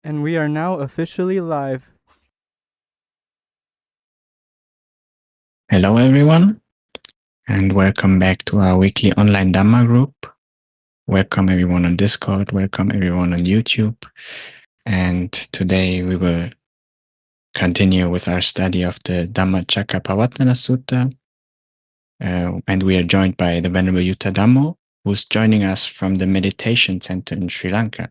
And we are now officially live. Hello everyone, and welcome back to our weekly online Dhamma group. Welcome everyone on Discord, welcome everyone on YouTube. And today we will continue with our study of the Dhammacakkappavattana Sutta. And we are joined by the Venerable Dhamma, who's joining us from the meditation center in Sri Lanka.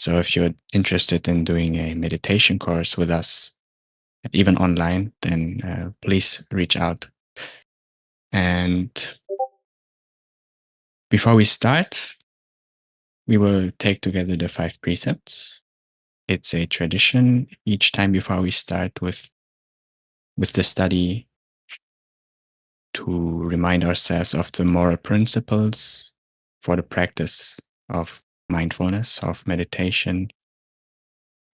So if you're interested in doing a meditation course with us, even online, then please reach out. And before we start, we will take together the 5 precepts. It's a tradition each time before we start with the study to remind ourselves of the moral principles for the practice of mindfulness, of meditation.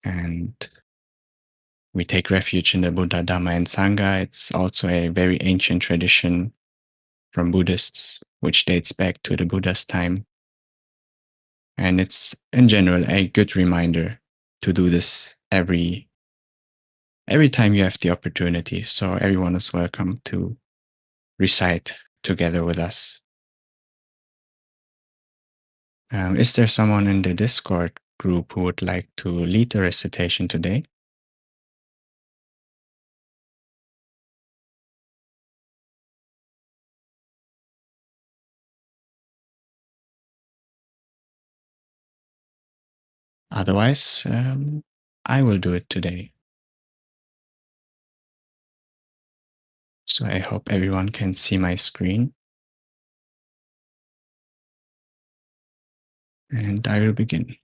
And we take refuge in the Buddha, Dhamma, and Sangha. It's also a very ancient tradition from Buddhists, which dates back to the Buddha's time. And it's, in general, a good reminder to do this every time you have the opportunity. So everyone is welcome to recite together with us. Is there someone in the Discord group who would like to lead the recitation today? Otherwise, I will do it today. So I hope everyone can see my screen. And I will begin.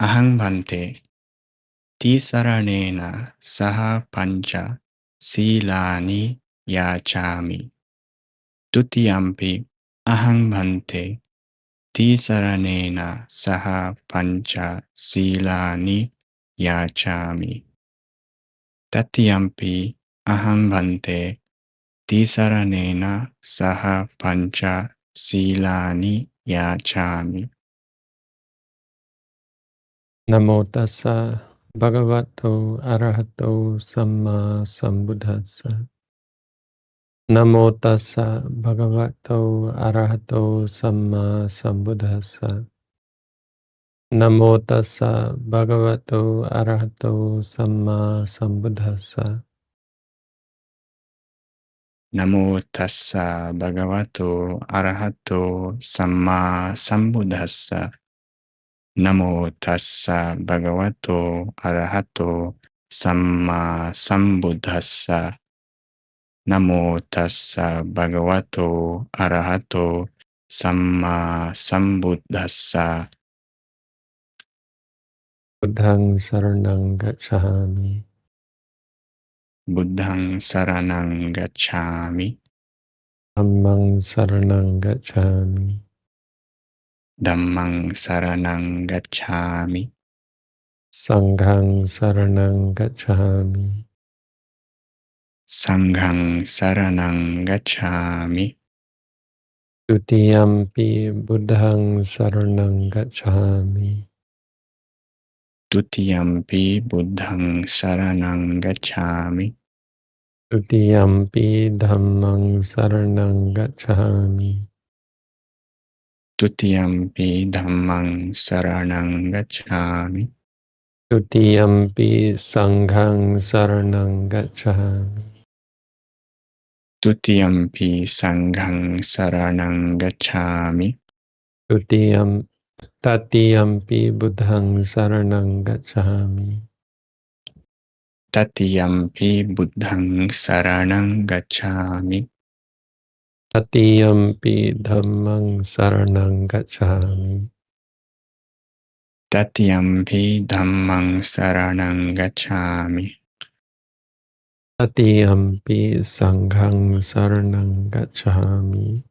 Ahang bhante tisaranena saha pancha silani yachami. Tutiyampi ahang bhante tisaranena saha pancha silani yachami. Tatiyampi aham bhante tisaranena saha pancha silani yachami. Namo tassa bhagavato arahato samma sambuddhassa. Namo tassa bhagavato arahato samma sambuddhassa. Namo tassa bhagavato arahato samma sambuddhassa. Namo tassa bhagavato arahato samma sambuddhassa. Namo tassa bhagavato arahato samma sambuddhassa. Namo tassa bhagavato arahato samma sambuddhassa. Buddhang saranang gacchami. Buddhang saranang gacchami. Dhammang saranang gacchami. Dhammang saranang gacchami. Sanghang saranang gacchami. Sanghang saranang gacchami. Tutiyampi buddhang saranang gacchami. Tutiyampi buddhang saranang gacchami. Tutiyampi dhammang saranang gacchami. Tutiyampi dhammang saranang gacchami. Tutiyampi sanghang saranang gacchami. Tutiyampi sanghang saranang gacchami. Tatiyampi buddhang saranang gacchami. Tatiyampi buddhang saranang gacchami. Tatiyampi dhammang saranang gacchami. Tatiyampi dhammang saranang gacchami. Tatiyampi sanghang saranang gacchami.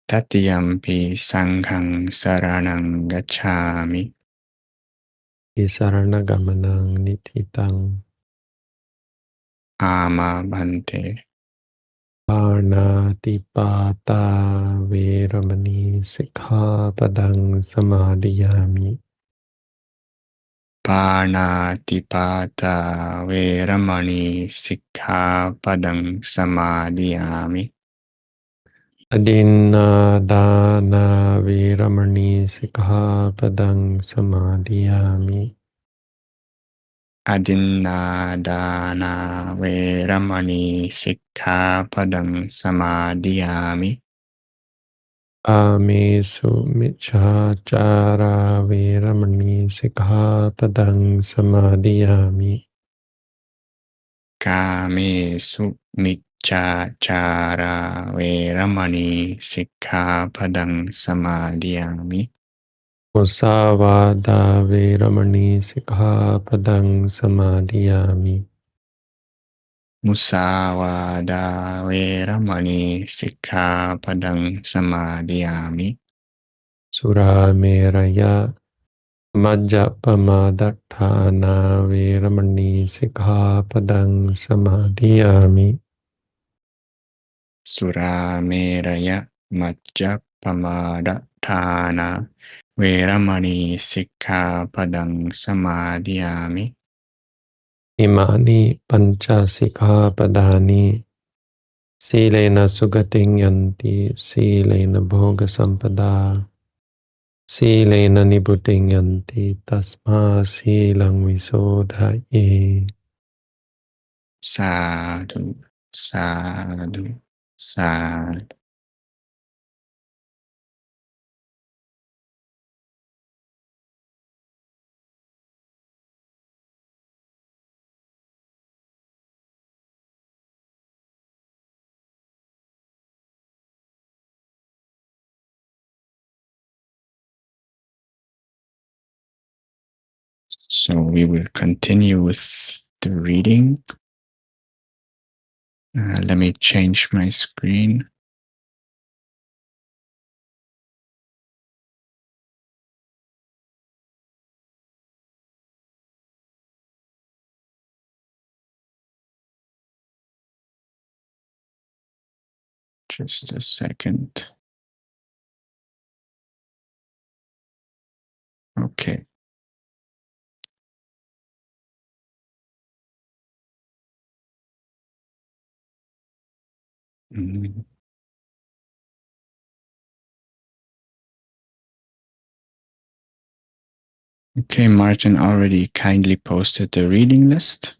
Tatiyampi sanghang saranang gacchami. Isaranagammanang nititang. Ama bhante. Parnatipata Veramani Sikkhapadang Samadhiyami. Panatipata Veramani Sikkhapadang Samadhiyami. Adinadana Veramani Sikkhapadang Samadhiyami. Adinadana Veramani Sikkhapadang Samadhiyami. Amesu Michachara Veramani Sikkhapadang Samadhiyami. Kamesu Michachara Veramani Sikkhapadang Samadhiyami. Musavada Veramani Sikkhapadang Samadhiyami. Musawada Veramani Sikkhapadang Samadhiyami. Surameraya Majjapamadatthana Veramani Sikkhapadang Samadhiyami. Surameraya Majjapamadatthana Veramani Sikkhapadang Samadhiyami. Imani Pancha Sikkhapadani Silena Sugating Yanti Silena Bhoga Sampada Silena Nibuting Yanti Tasma Silang Visodhaye. Sadhu, sadhu, sadhu. So we will continue with the reading. Let me change my screen. Just a second. Okay. Mm. Okay, Martin already kindly posted the reading list.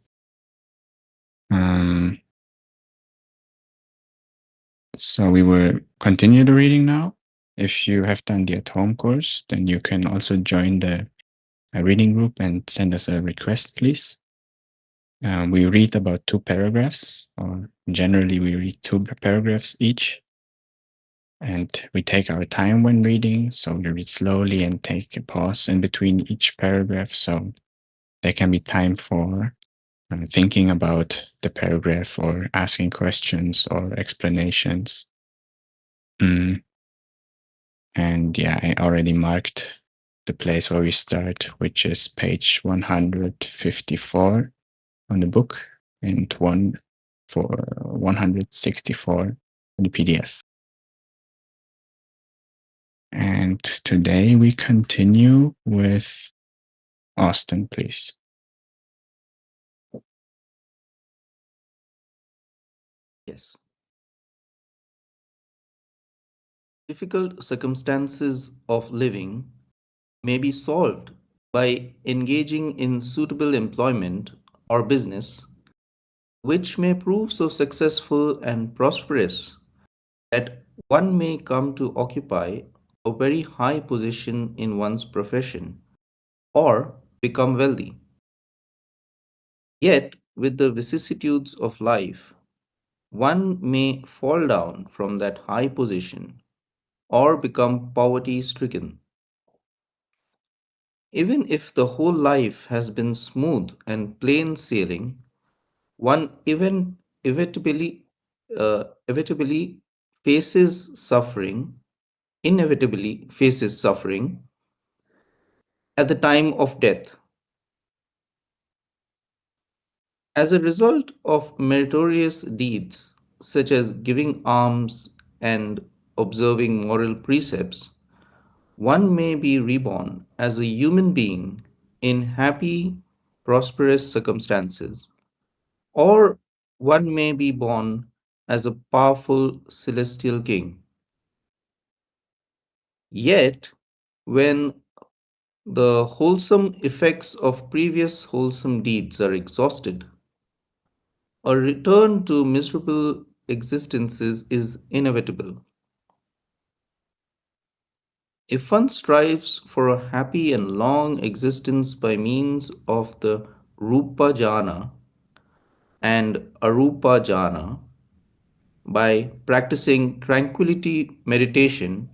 So we will continue the reading now. If you have done the at-home course, then you can also join the reading group and send us a request, please. We read about 2 paragraphs, or generally we read 2 paragraphs each. And we take our time when reading, so we read slowly and take a pause in between each paragraph, so there can be time for thinking about the paragraph or asking questions or explanations. And yeah, I already marked the place where we start, which is page 154 on the book and 164 on the PDF. And today we continue with Austin, please. Yes. Difficult circumstances of living may be solved by engaging in suitable employment or business, which may prove so successful and prosperous that one may come to occupy a very high position in one's profession or become wealthy. Yet, with the vicissitudes of life, one may fall down from that high position or become poverty stricken. Even if the whole life has been smooth and plain sailing, one inevitably faces suffering at the time of death. As a result of meritorious deeds such as giving alms and observing moral precepts, one may be reborn as a human being in happy, prosperous circumstances, or one may be born as a powerful celestial king. Yet, when the wholesome effects of previous wholesome deeds are exhausted, a return to miserable existences is inevitable. If one strives for a happy and long existence by means of the Rupa Jhana and Arupa Jhana, by practicing tranquility meditation,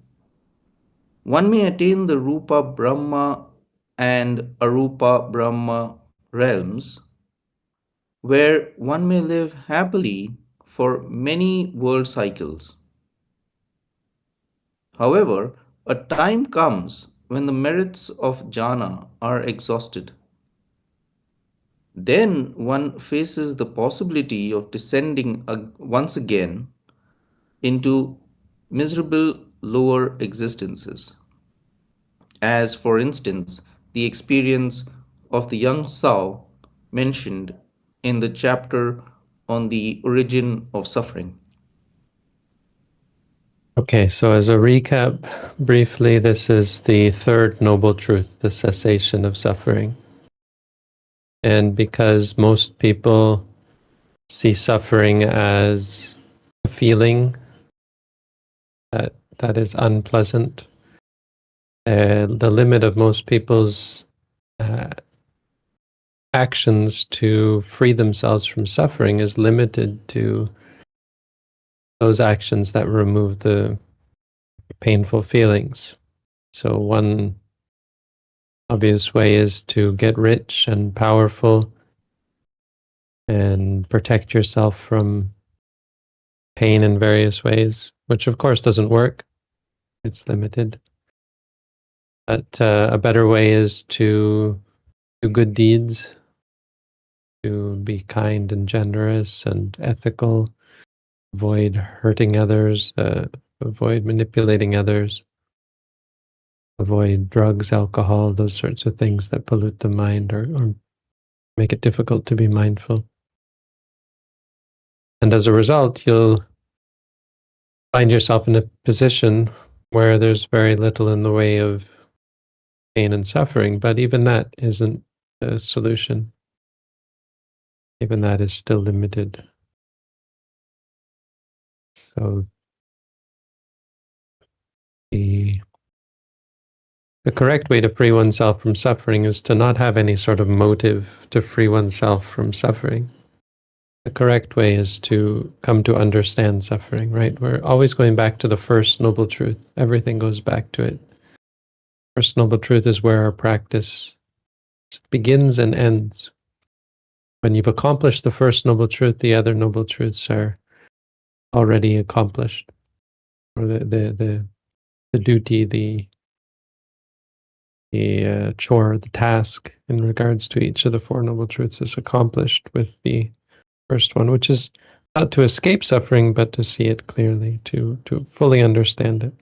one may attain the Rupa Brahma and Arupa Brahma realms, where one may live happily for many world cycles. However, a time comes when the merits of jhana are exhausted. Then one faces the possibility of descending once again into miserable lower existences, as, for instance, the experience of the young Sao mentioned in the chapter on the origin of suffering. Okay, so as a recap, briefly, this is the third noble truth, the cessation of suffering. And because most people see suffering as a feeling that is unpleasant, the limit of most people's actions to free themselves from suffering is limited to those actions that remove the painful feelings. So one obvious way is to get rich and powerful and protect yourself from pain in various ways, which of course doesn't work. It's limited. But a better way is to do good deeds, to be kind and generous and ethical, avoid hurting others, avoid manipulating others, avoid drugs, alcohol, those sorts of things that pollute the mind or make it difficult to be mindful. And as a result, you'll find yourself in a position where there's very little in the way of pain and suffering, but even that isn't a solution. Even that is still limited. So the correct way to free oneself from suffering is to not have any sort of motive to free oneself from suffering. The correct way is to come to understand suffering, right? We're always going back to the first noble truth. Everything goes back to it. First noble truth is where our practice begins and ends. When you've accomplished the first noble truth, the other noble truths are already accomplished. Or the duty, the chore, the task in regards to each of the Four Noble Truths is accomplished with the first one, which is not to escape suffering, but to see it clearly, to fully understand it.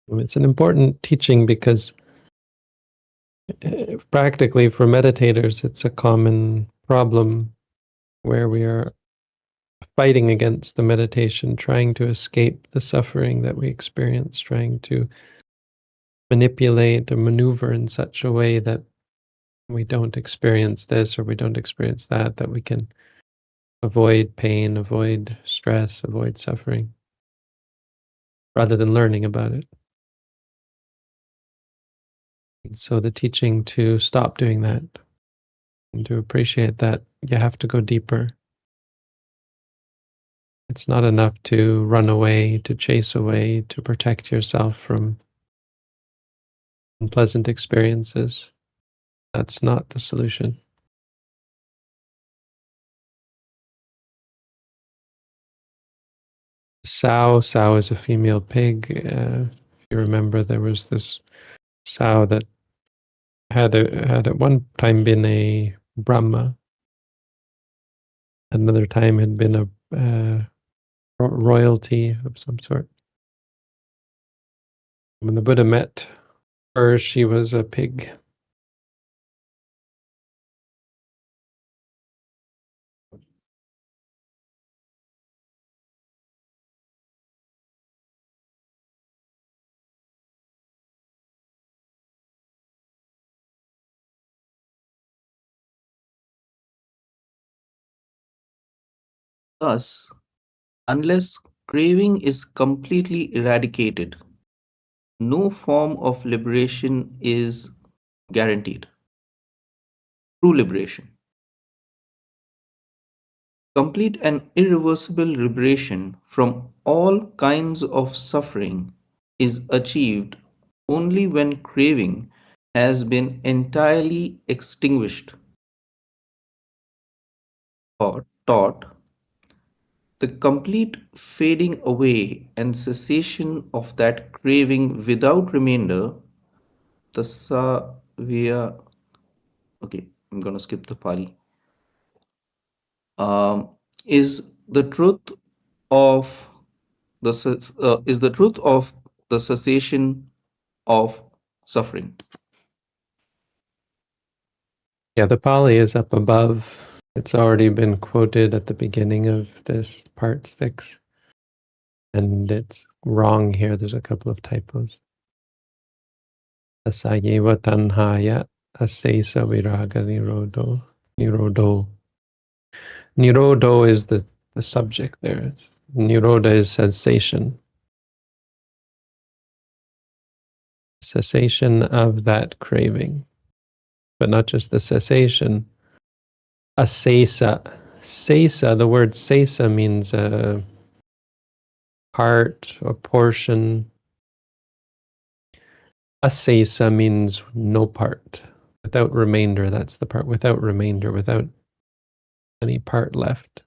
It's an important teaching because practically for meditators, it's a common problem where we are fighting against the meditation, trying to escape the suffering that we experience, trying to manipulate or maneuver in such a way that we don't experience this or we don't experience that, that we can avoid pain, avoid stress, avoid suffering, rather than learning about it. And so the teaching to stop doing that and to appreciate that you have to go deeper. It's not enough to run away, to chase away, to protect yourself from unpleasant experiences. That's not the solution. Sow is a female pig. If you remember, there was this sow that had at one time been a Brahma. Another time had been royalty of some sort. When the Buddha met her, she was a pig. Thus, unless craving is completely eradicated, no form of liberation is guaranteed. True liberation. Complete and irreversible liberation from all kinds of suffering is achieved only when craving has been entirely extinguished or taught. The complete fading away and cessation of that craving without remainder, the savya. Okay, I'm gonna skip the Pali. Is the truth of is the truth of the cessation of suffering. Yeah, the Pali is up above. It's already been quoted at the beginning of this part 6. And it's wrong here. There's a couple of typos. Asayeva tanhaya asesa viraga nirodo. Nirodo is the subject there. Niroda is sensation. Cessation of that craving. But not just the cessation. Asesa. Sesa, the word sesa means a part or portion. Asesa means no part. Without remainder, that's the part. Without remainder, without any part left.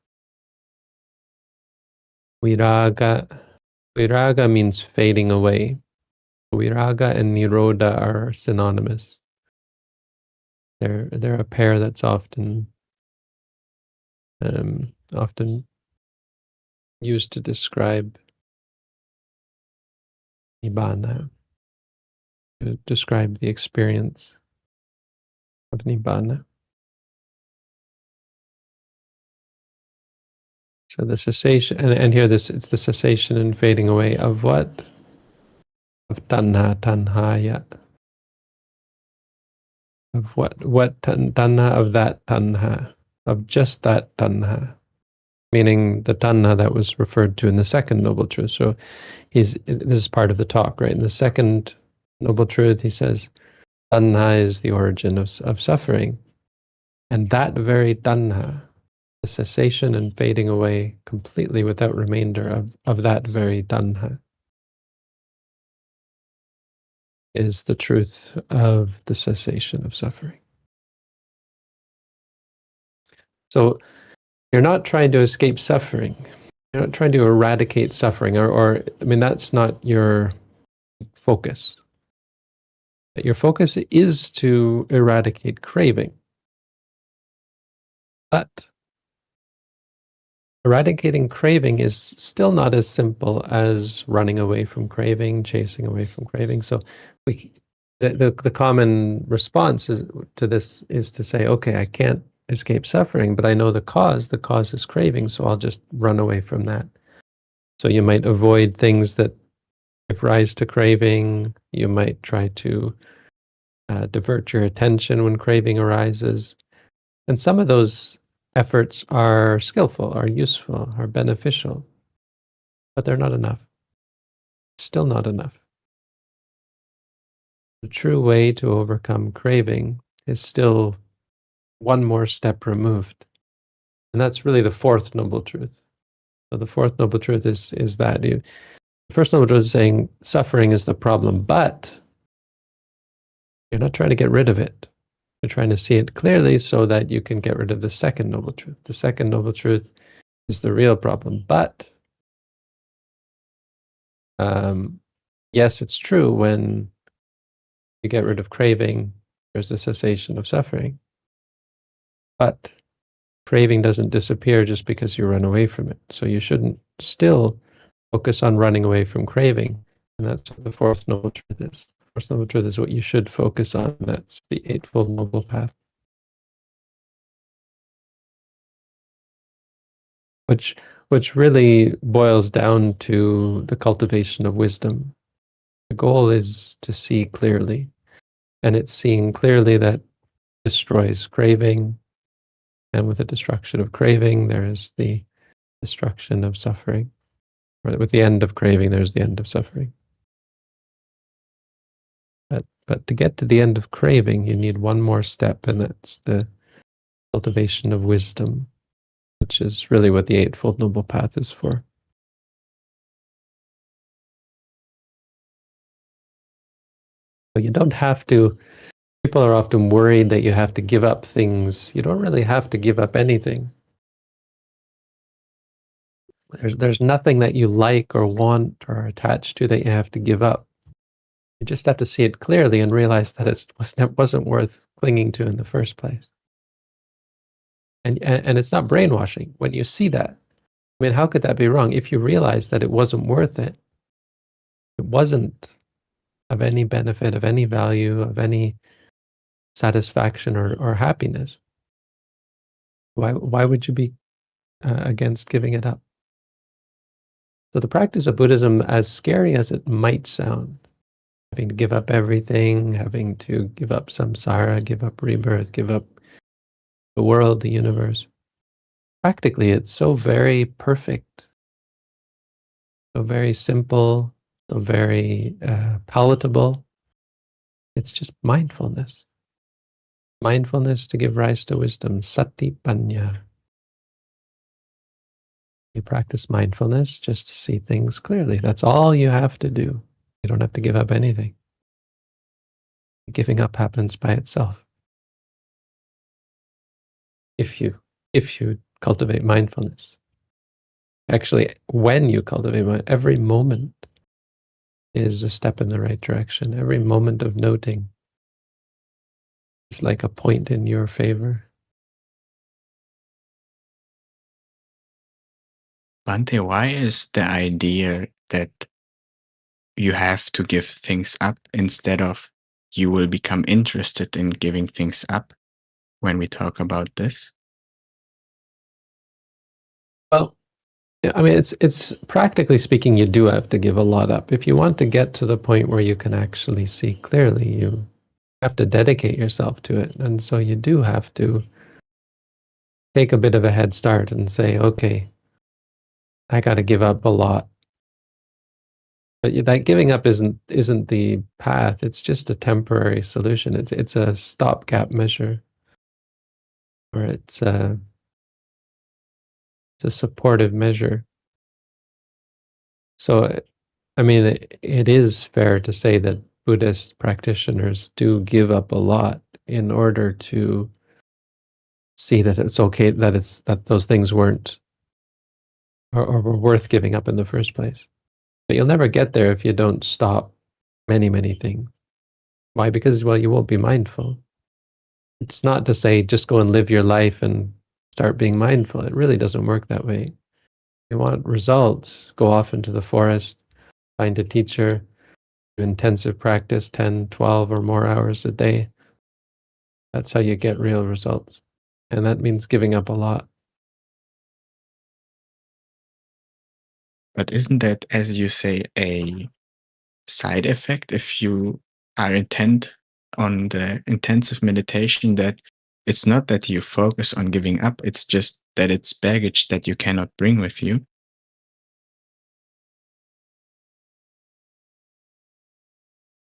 Viraga. Viraga means fading away. Viraga and Nirodha are synonymous. They're a pair that's often used to describe Nibbana, to describe the experience of Nibbana. So the cessation, and here it's the cessation and fading away of what? Of tanha, tanhaya. Of what? What tanha? Of that tanha. Of just that tanha. Meaning the tanha that was referred to in the second noble truth. So this is part of the talk, right? In the second noble truth, he says, tanha is the origin of suffering. And that very tanha, the cessation and fading away completely without remainder of that very tanha, is the truth of the cessation of suffering. So you're not trying to escape suffering. You're not trying to eradicate suffering, or I mean, that's not your focus. Your focus is to eradicate craving. But eradicating craving is still not as simple as running away from craving, chasing away from craving. So the common response to this is to say, okay, I can't escape suffering, but I know the cause. The cause is craving, so I'll just run away from that. So you might avoid things that give rise to craving. You might try to divert your attention when craving arises. And some of those efforts are skillful, are useful, are beneficial, but they're not enough. Still not enough. The true way to overcome craving is still one more step removed. And that's really the fourth noble truth. So the fourth noble truth is that the first noble truth is saying suffering is the problem, but you're not trying to get rid of it. You're trying to see it clearly so that you can get rid of the second noble truth. The second noble truth is the real problem. But yes, it's true, when you get rid of craving, there's the cessation of suffering. But craving doesn't disappear just because you run away from it. So you shouldn't still focus on running away from craving. And that's what the fourth noble truth is. Fourth noble truth is what you should focus on. That's the Eightfold Noble Path. Which really boils down to the cultivation of wisdom. The goal is to see clearly. And it's seeing clearly that destroys craving. And with the destruction of craving, there is the destruction of suffering. Or with the end of craving, there's the end of suffering. But to get to the end of craving, you need one more step, and that's the cultivation of wisdom, which is really what the Eightfold Noble Path is for. But you don't have to. People are often worried that you have to give up things. You don't really have to give up anything. There's nothing that you like or want or are attached to that you have to give up. You just have to see it clearly and realize that it wasn't worth clinging to in the first place. And it's not brainwashing when you see that. I mean, how could that be wrong? If you realize that it wasn't worth it, it wasn't of any benefit, of any value, of any satisfaction or happiness, why would you be against giving it up? So the practice of Buddhism, as scary as it might sound, having to give up everything, having to give up samsara, give up rebirth, give up the world, the universe, practically it's so very perfect, so very simple, so very palatable. It's just mindfulness. Mindfulness to give rise to wisdom, sati panya. You practice mindfulness just to see things clearly. That's all you have to do. You don't have to give up anything. Giving up happens by itself. If you cultivate mindfulness. Actually, when you cultivate every moment is a step in the right direction. Every moment of noting is like a point in your favor. Bhante, why is the idea that you have to give things up instead of you will become interested in giving things up when we talk about this? Well, I mean, it's practically speaking, you do have to give a lot up. If you want to get to the point where you can actually see clearly, you have to dedicate yourself to it. And so you do have to take a bit of a head start and say, okay, I got to give up a lot. But that giving up isn't the path. It's just a temporary solution. It's a stopgap measure, or it's a supportive measure. So, I mean, it is fair to say that Buddhist practitioners do give up a lot in order to see that it's okay, that those things weren't or were worth giving up in the first place. But you'll never get there if you don't stop many, many things. Why? Because, well, you won't be mindful. It's not to say just go and live your life and start being mindful. It really doesn't work that way. If you want results, go off into the forest, find a teacher, do intensive practice, 10, 12 or more hours a day. That's how you get real results. And that means giving up a lot. But isn't that, as you say, a side effect if you are intent on the intensive meditation, that it's not that you focus on giving up, it's just that it's baggage that you cannot bring with you?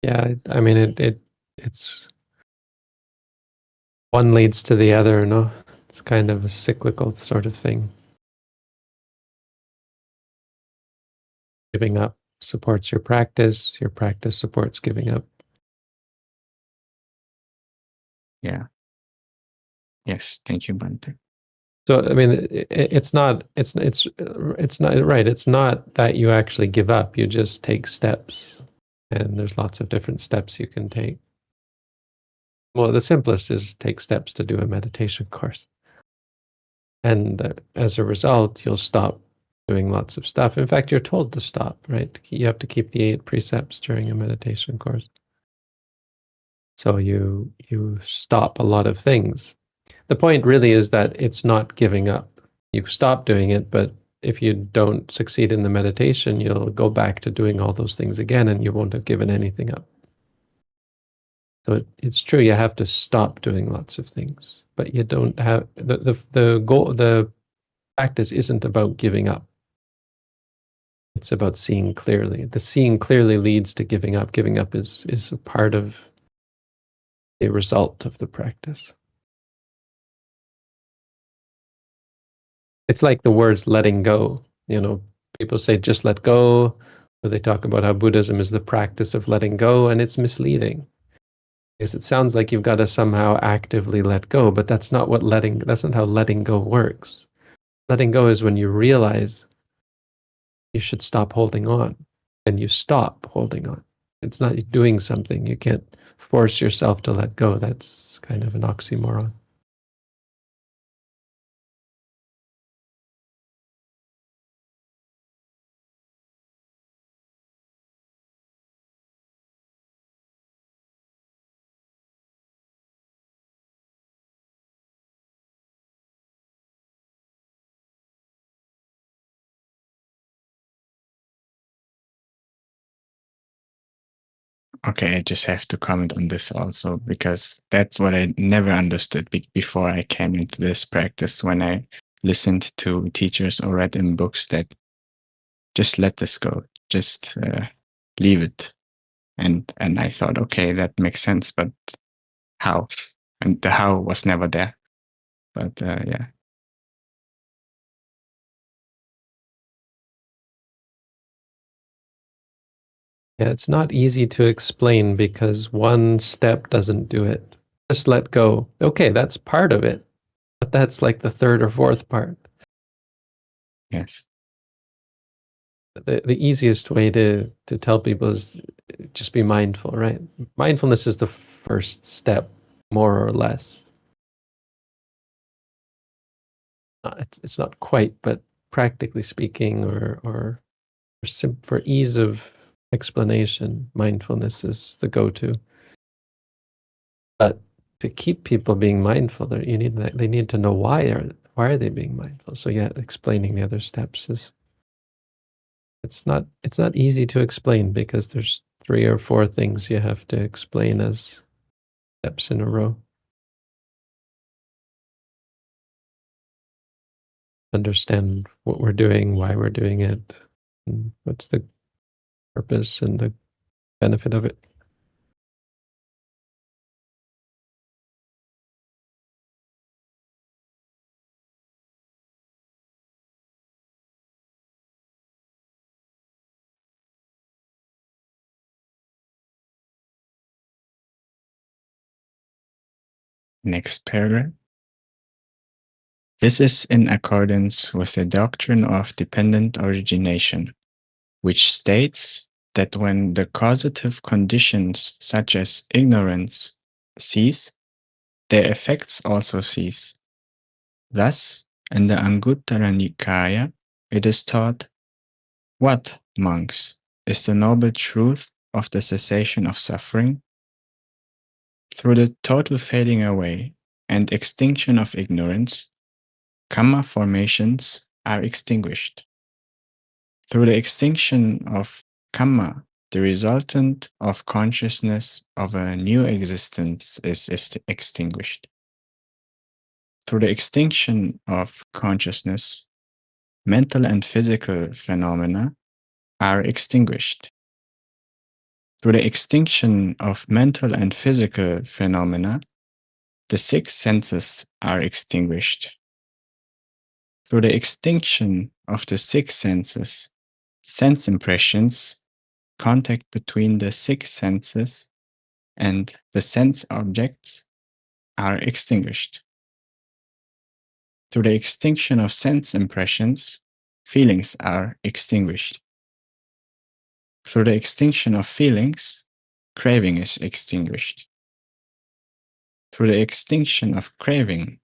Yeah, I mean, it's one leads to the other, no? It's kind of a cyclical sort of thing. Giving up supports your practice supports giving up. Yeah. Yes, thank you, Bhante. So, I mean, it's not right. It's not that you actually give up. You just take steps, and there's lots of different steps you can take. Well, the simplest is take steps to do a meditation course. And as a result, you'll stop doing lots of stuff. In fact, you're told to stop, right? You have to keep the 8 precepts during a meditation course. So you stop a lot of things. The point really is that it's not giving up. You stop doing it, but if you don't succeed in the meditation, you'll go back to doing all those things again, and you won't have given anything up. So it's true, you have to stop doing lots of things, but you don't have the goal. The practice isn't about giving up. It's about seeing clearly. The seeing clearly leads to giving up. Giving up is a part of the result of the practice. It's like the words letting go. You know, people say just let go, or they talk about how Buddhism is the practice of letting go, and it's misleading. Because it sounds like you've got to somehow actively let go, but that's not how letting go works. Letting go is when you realize you should stop holding on, and you stop holding on. It's not doing something. You can't force yourself to let go. That's kind of an oxymoron. Okay, I just have to comment on this also, because that's what I never understood before I came into this practice, when I listened to teachers or read in books that just let this go, just leave it. And I thought, okay, that makes sense, but how? And the how was never there. But yeah. Yeah, it's not easy to explain because one step doesn't do it. Just let go. Okay, that's part of it, but that's like the third or fourth part. Yes. The easiest way to tell people is just be mindful, right? Mindfulness is the first step, more or less. It's not quite, but practically speaking, or for ease of explanation, mindfulness is the go-to. But to keep people being mindful, they need to know why are they being mindful. So yeah, explaining the other steps it's not easy to explain, because there's 3 or 4 things you have to explain as steps in a row. Understand what we're doing, why we're doing it, and what's the purpose and the benefit of it. Next paragraph. This is in accordance with the doctrine of dependent origination, which states that when the causative conditions such as ignorance cease, their effects also cease. Thus, in the Anguttara Nikaya, it is taught, what, monks, is the noble truth of the cessation of suffering? Through the total fading away and extinction of ignorance, karma formations are extinguished. Through the extinction of karma, the resultant of consciousness of a new existence is extinguished. Through the extinction of consciousness, mental and physical phenomena are extinguished. Through the extinction of mental and physical phenomena, the 6 senses are extinguished. Through the extinction of the 6 senses, sense impressions, contact between the 6 senses and the sense objects, are extinguished. Through the extinction of sense impressions, feelings are extinguished. Through the extinction of feelings, craving is extinguished. Through the extinction of craving,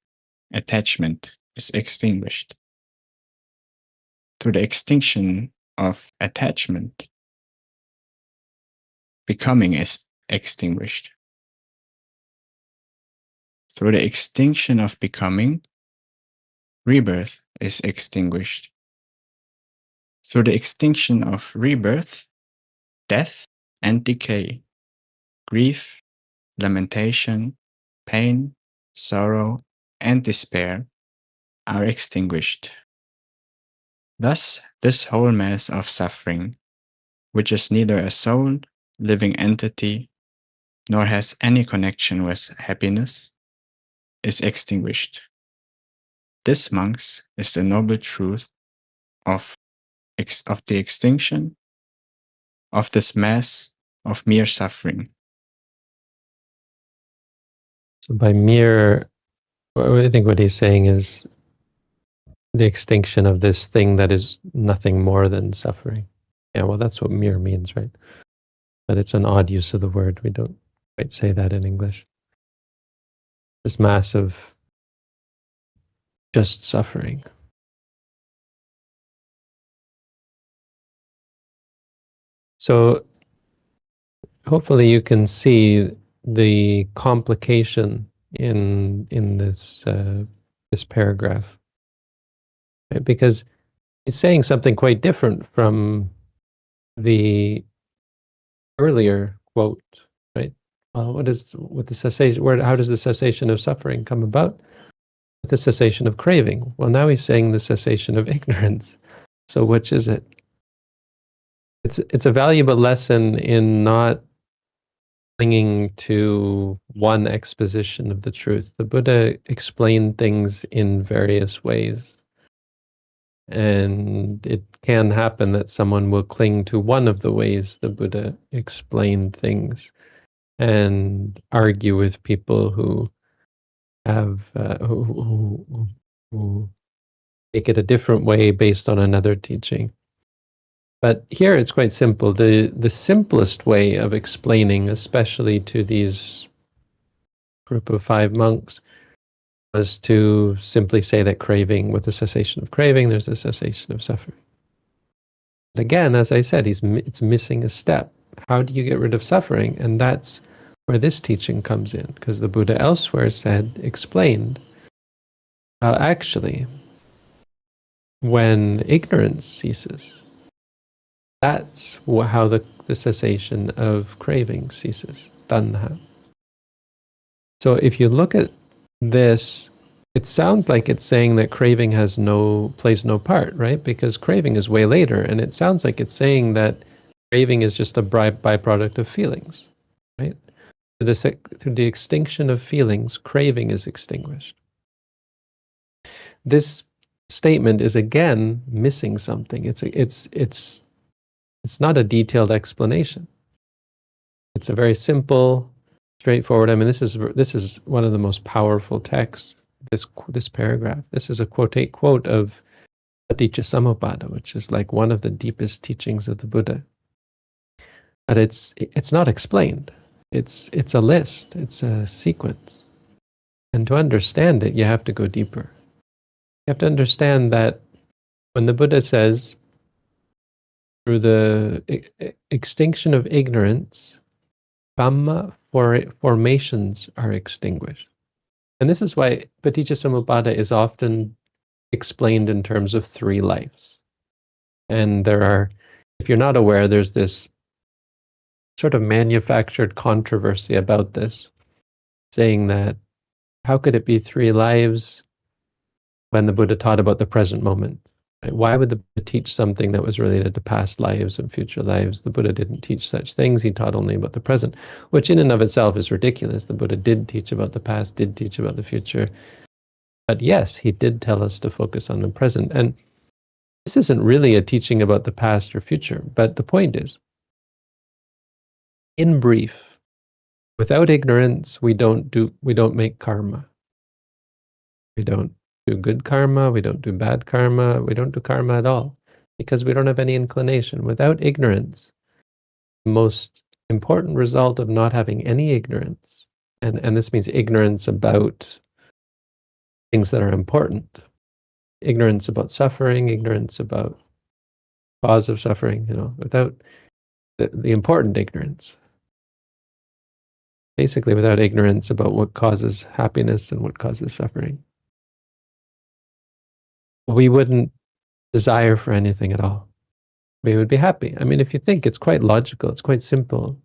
attachment is extinguished. Through the extinction of attachment, becoming is extinguished. Through the extinction of becoming, rebirth is extinguished. Through the extinction of rebirth, death and decay, grief, lamentation, pain, sorrow, and despair are extinguished. Thus, this whole mass of suffering, which is neither a soul, living entity, nor has any connection with happiness, is extinguished. This, monks, is the noble truth of the extinction of this mass of mere suffering. So by mere, I think what he's saying is the extinction of this thing that is nothing more than suffering. Yeah, well, that's what mere means, right? But it's an odd use of the word. We don't quite say that in English. This mass of just suffering. So hopefully you can see the complication in this this paragraph, right? Because he's saying something quite different from the earlier quote, right? What is with the cessation? How does the cessation of suffering come about? With the cessation of craving. Well, now he's saying the cessation of ignorance. So which is it? It's a valuable lesson in not clinging to one exposition of the truth. The Buddha explained things in various ways. And it can happen that someone will cling to one of the ways the Buddha explained things and argue with people who have who take it a different way based on another teaching. But here it's quite simple. The simplest way of explaining, especially to these group of 5 monks, was to simply say that craving, with the cessation of craving, there's a cessation of suffering. But again, as I said, it's missing a step. How do you get rid of suffering? And that's where this teaching comes in, because the Buddha elsewhere explained, actually, when ignorance ceases, that's how the cessation of craving ceases, tanha. So if you look at this, it sounds like it's saying that craving plays no part, right? Because craving is way later, and it sounds like it's saying that craving is just a byproduct of feelings, right? Through the extinction of feelings, craving is extinguished. This statement is again missing something. It's not a detailed explanation. It's a very simple, straightforward. I mean, this is one of the most powerful texts. This paragraph. This is a quote of Paticcasamuppada, which is like one of the deepest teachings of the Buddha. But it's not explained. It's a list. It's a sequence. And to understand it, you have to go deeper. You have to understand that when the Buddha says, through the extinction of ignorance, Dhamma formations are extinguished. And this is why Paticcasamuppada is often explained in terms of 3 lives. And if you're not aware, there's this sort of manufactured controversy about this, saying that how could it be 3 lives when the Buddha taught about the present moment? Right? Why would the Buddha teach something that was related to past lives and future lives? The Buddha didn't teach such things. He taught only about the present, which in and of itself is ridiculous. The Buddha did teach about the past, did teach about the future. But yes, he did tell us to focus on the present. And this isn't really a teaching about the past or future, but the point is, in brief, without ignorance, we don't make karma. We don't do good karma, we don't do bad karma, we don't do karma at all, because we don't have any inclination. Without ignorance, the most important result of not having any ignorance, and this means ignorance about things that are important, ignorance about suffering, ignorance about cause of suffering, without the important ignorance. Basically, without ignorance about what causes happiness and what causes suffering, we wouldn't desire for anything at all. We would be happy. I mean, if you think, it's quite logical, it's quite simple.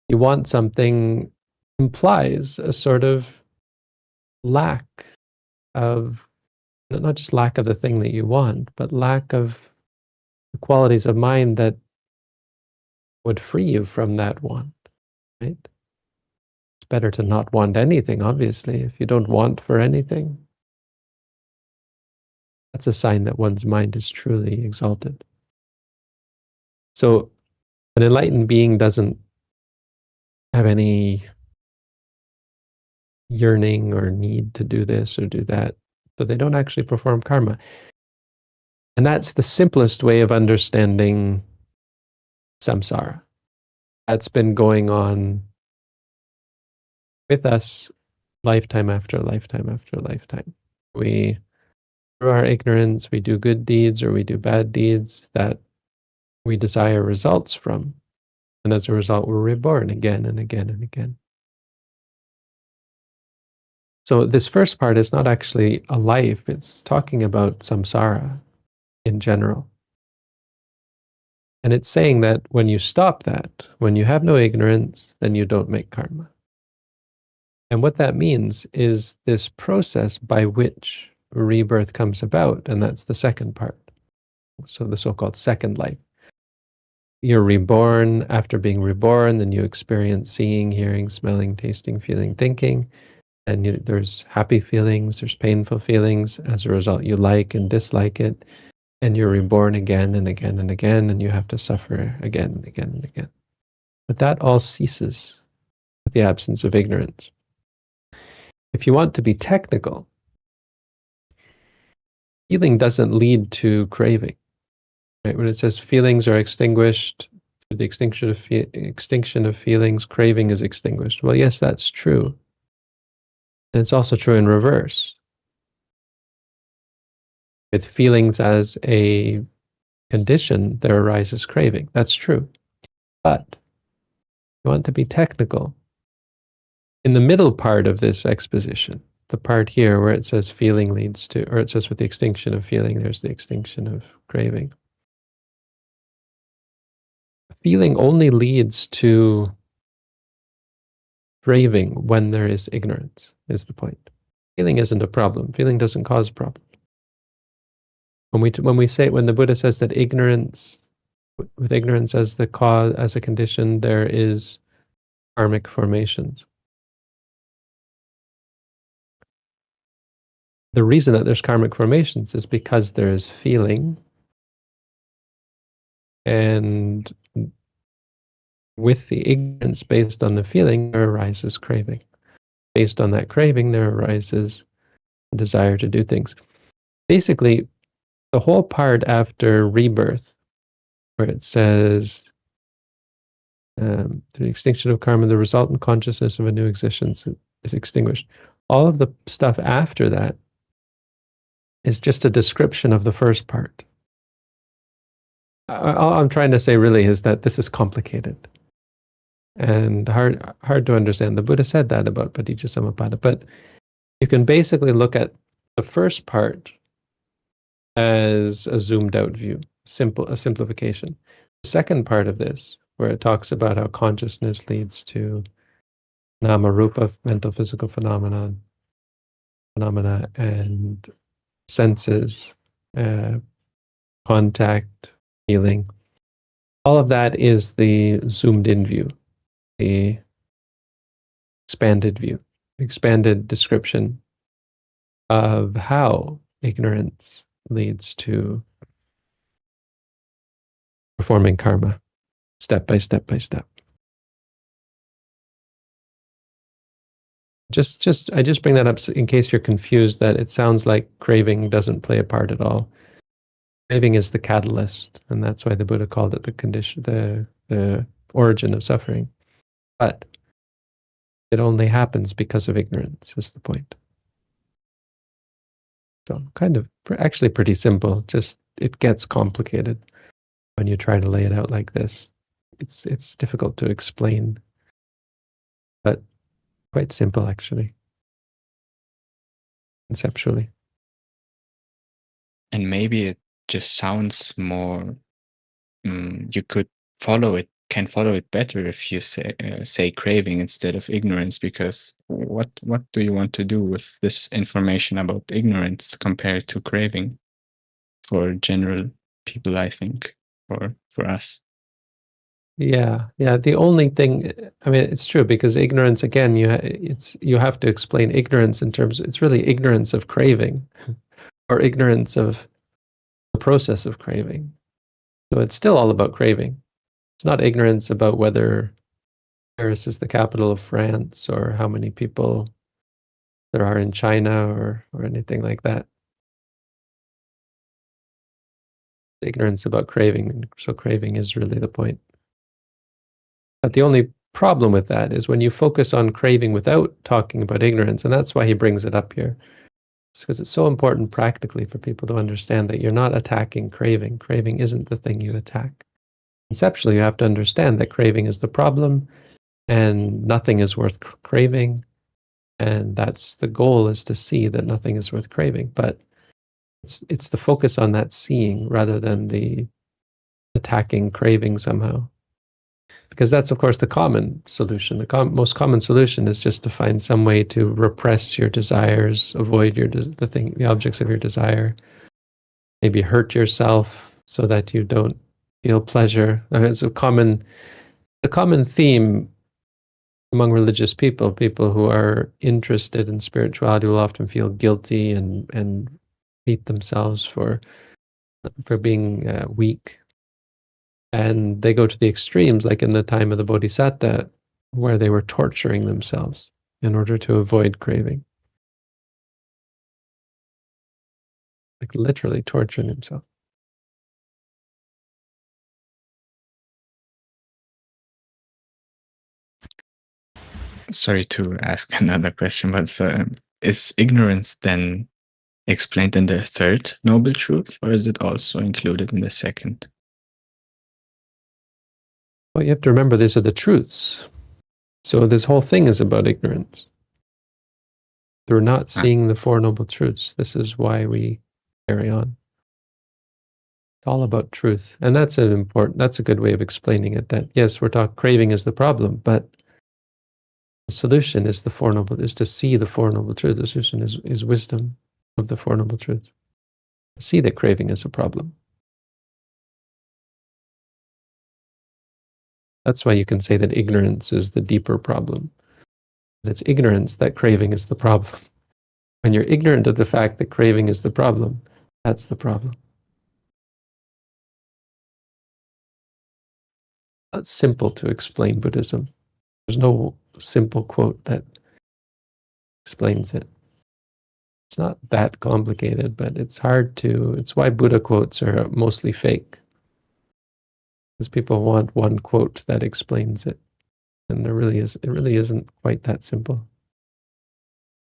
You want something implies a sort of lack of, not just lack of the thing that you want, but lack of the qualities of mind that would free you from that want, right? It's better to not want anything, obviously. If you don't want for anything, that's a sign that one's mind is truly exalted. So an enlightened being doesn't have any yearning or need to do this or do that. So they don't actually perform karma. And that's the simplest way of understanding samsara. That's been going on with us lifetime after lifetime after lifetime. We, through our ignorance, we do good deeds or we do bad deeds that we desire results from. And as a result, we're reborn again and again and again. So this first part is not actually a life, it's talking about samsara in general. And it's saying that when you stop that, when you have no ignorance, then you don't make karma. And what that means is this process by which rebirth comes about, and that's the second part. So the so-called second life. You're reborn. After being reborn, then you experience seeing, hearing, smelling, tasting, feeling, thinking. And there's happy feelings, there's painful feelings. As a result, you like and dislike it. And you're reborn again and again and again, and you have to suffer again and again and again. But that all ceases with the absence of ignorance. If you want to be technical, feeling doesn't lead to craving. Right? When it says feelings are extinguished, through the extinction of feelings, craving is extinguished. Well, yes, that's true. And it's also true in reverse. With feelings as a condition, there arises craving. That's true. But if you want to be technical, in the middle part of this exposition, the part here where it says feeling leads to, or it says with the extinction of feeling, there's the extinction of craving. Feeling only leads to craving when there is ignorance, is the point. Feeling isn't a problem. Feeling doesn't cause a problem. When the Buddha says that ignorance, with ignorance as the cause, as a condition, there is karmic formations. The reason that there's karmic formations is because there is feeling, and with the ignorance based on the feeling, there arises craving. Based on that craving, there arises a desire to do things. Basically, the whole part after rebirth, where it says, through the extinction of karma, the resultant consciousness of a new existence is extinguished. All of the stuff after that is just a description of the first part. All I'm trying to say really is that this is complicated and hard to understand. The Buddha said that about Paticca but you can basically look at the first part as a zoomed out view, a simplification. The second part of this, where it talks about how consciousness leads to nama rupa, mental physical phenomena and senses, contact, feeling. All of that is the zoomed in view, the expanded view, expanded description of how ignorance leads to performing karma, step by step by step. I just bring that up in case you're confused that it sounds like craving doesn't play a part at all. Craving is the catalyst, and that's why the Buddha called it the condition, the origin of suffering. But it only happens because of ignorance, is the point. So kind of actually pretty simple, just it gets complicated when you try to lay it out like this. It's difficult to explain, but quite simple actually, conceptually. And maybe it just sounds more, you could can follow it better if you say craving instead of ignorance, because what do you want to do with this information about ignorance compared to craving for general people, I think, or for us? Yeah. The only thing, I mean, it's true, because ignorance, again, you have to explain ignorance in terms, it's really ignorance of craving or ignorance of the process of craving. So it's still all about craving. It's not ignorance about whether Paris is the capital of France or how many people there are in China or anything like that. Ignorance about craving. So craving is really the point. But the only problem with that is when you focus on craving without talking about ignorance, and that's why he brings it up here. It's because it's so important practically for people to understand that you're not attacking craving. Craving isn't the thing you attack. Conceptually, you have to understand that craving is the problem and nothing is worth craving. And that's the goal, is to see that nothing is worth craving. But it's the focus on that seeing rather than the attacking craving somehow. Because that's, of course, the common solution. The most common solution is just to find some way to repress your desires, avoid the objects of your desire, maybe hurt yourself so that you don't feel pleasure. I mean, it's a common theme among religious people. People who are interested in spirituality will often feel guilty and beat themselves for being weak. And they go to the extremes, like in the time of the Bodhisattva, where they were torturing themselves in order to avoid craving. Like literally torturing themselves. Sorry to ask another question, but is ignorance then explained in the third noble truth, or is it also included in the second? Well, you have to remember, these are the truths. So this whole thing is about ignorance. Through not seeing the Four Noble Truths. This is why we carry on. It's all about truth. And that's a good way of explaining it, that yes, we're talking craving is the problem, but the solution is to see the Four Noble Truths. The solution is wisdom of the Four Noble Truths. See that craving is a problem. That's why you can say that ignorance is the deeper problem. It's ignorance that craving is the problem. When you're ignorant of the fact that craving is the problem, that's the problem. It's simple to explain Buddhism. There's no simple quote that explains it. It's not that complicated, but it's why Buddha quotes are mostly fake. Because people want one quote that explains it. And it really isn't quite that simple.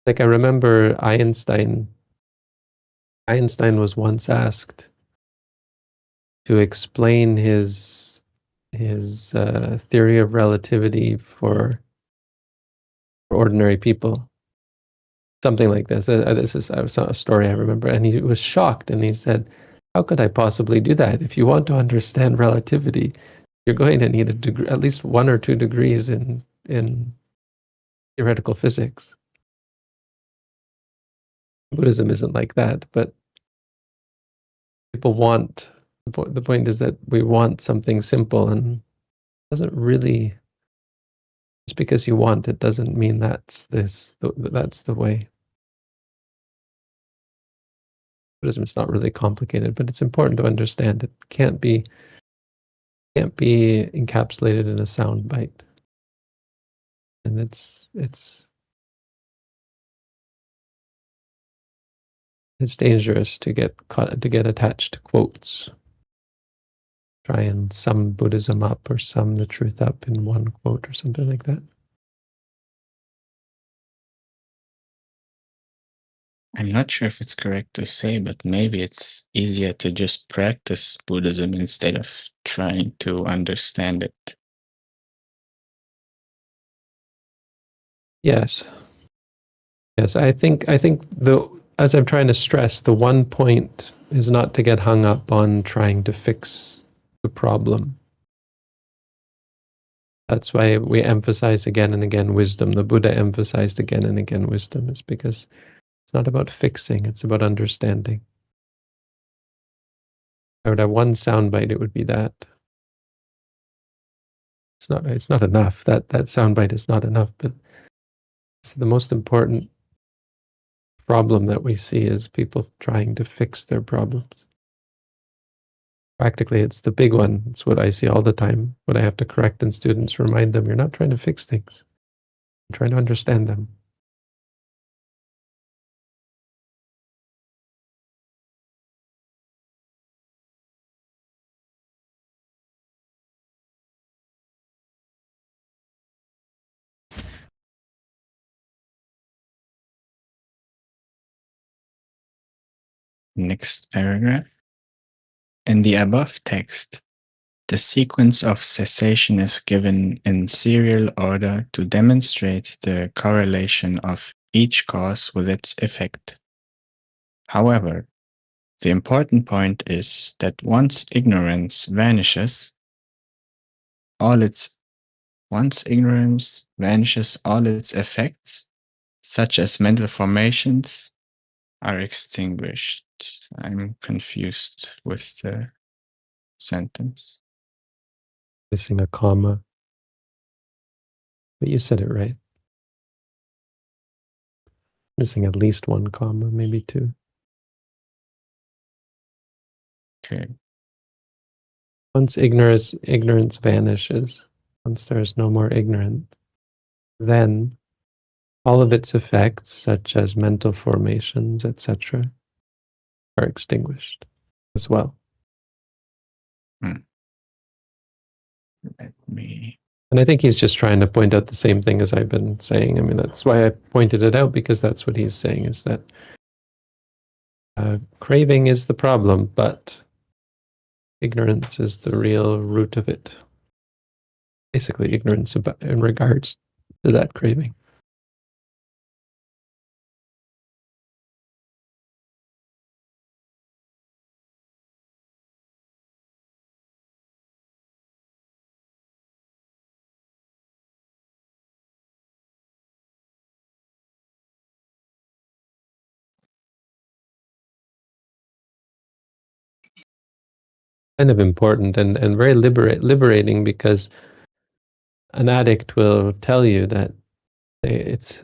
Like I remember Einstein was once asked to explain his theory of relativity for ordinary people. Something like this. This is a story I remember. And he was shocked and he said, how could I possibly do that? If you want to understand relativity, you're going to need a degree, at least 1 or 2 degrees in theoretical physics. Buddhism isn't like that, but people want, the point is that we want something simple, and it doesn't really, just because you want it doesn't mean that's the way. Buddhism is not really complicated, but it's important to understand it can't be encapsulated in a sound bite. And it's dangerous to get attached to quotes. Try and sum Buddhism up or sum the truth up in one quote or something like that. I'm not sure if it's correct to say, but maybe it's easier to just practice Buddhism instead of trying to understand it. Yes. Yes, I think as I'm trying to stress, the one point is not to get hung up on trying to fix the problem. That's why we emphasize again and again wisdom. The Buddha emphasized again and again wisdom. It's because it's not about fixing, it's about understanding. If I would have one soundbite, it would be that. It's not enough. That soundbite is not enough, but it's the most important problem that we see is people trying to fix their problems. Practically, it's the big one. It's what I see all the time. What I have to correct in students, remind them, you're not trying to fix things. You're trying to understand them. Next paragraph. In the above text, the sequence of cessation is given in serial order to demonstrate the correlation of each cause with its effect. However, the important point is that once ignorance vanishes, all its effects, such as mental formations, are extinguished. I'm confused with the sentence. Missing a comma. But you said it right. Missing at least one comma, maybe two. Okay. Once ignorance vanishes, once there is no more ignorance, then all of its effects, such as mental formations, etc., are extinguished as well. Let me... And I think he's just trying to point out the same thing as I've been saying. I mean, that's why I pointed it out, because that's what he's saying, is that craving is the problem, but ignorance is the real root of it. Basically, ignorance in regards to that craving. Kind of important and very liberating, because an addict will tell you that it's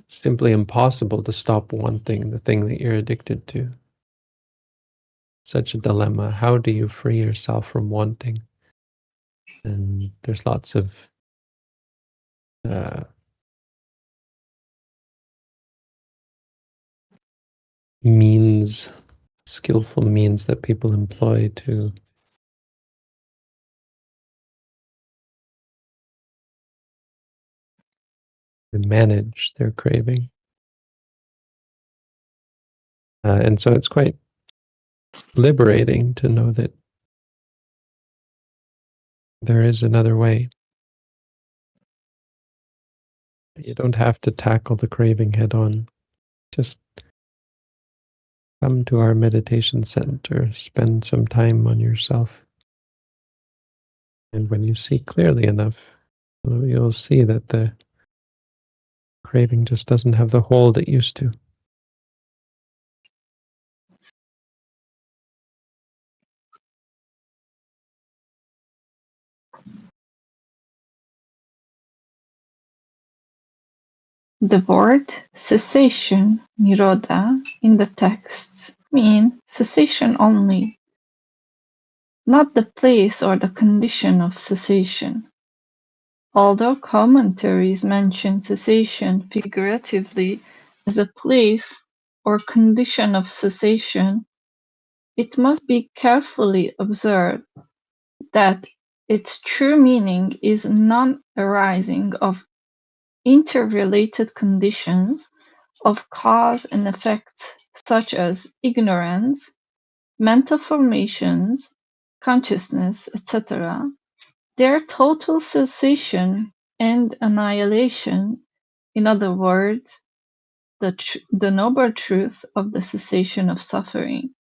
simply impossible to stop wanting the thing that you're addicted to. Such a dilemma. How do you free yourself from wanting? And there's lots of skillful means that people employ to manage their craving. And so it's quite liberating to know that there is another way. You don't have to tackle the craving head on. Just come to our meditation center, spend some time on yourself. And when you see clearly enough, you'll see that the craving just doesn't have the hold it used to. The word cessation, nirodha, in the texts mean cessation only, not the place or the condition of cessation. Although commentaries mention cessation figuratively as a place or condition of cessation, it must be carefully observed that its true meaning is non-arising of interrelated conditions of cause and effect, such as ignorance, mental formations, consciousness, etc., their total cessation and annihilation, in other words, the noble truth of the cessation of suffering.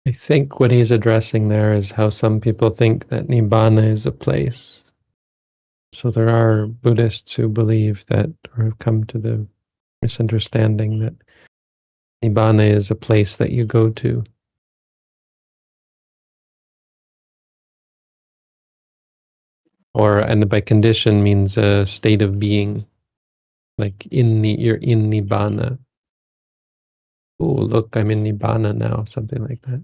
I think what he's addressing there is how some people think that Nibbana is a place. So there are Buddhists who believe that, or have come to the misunderstanding that Nibbana is a place that you go to. And by condition means a state of being, like you're in Nibbana. Oh, look, I'm in Nibbana now, something like that.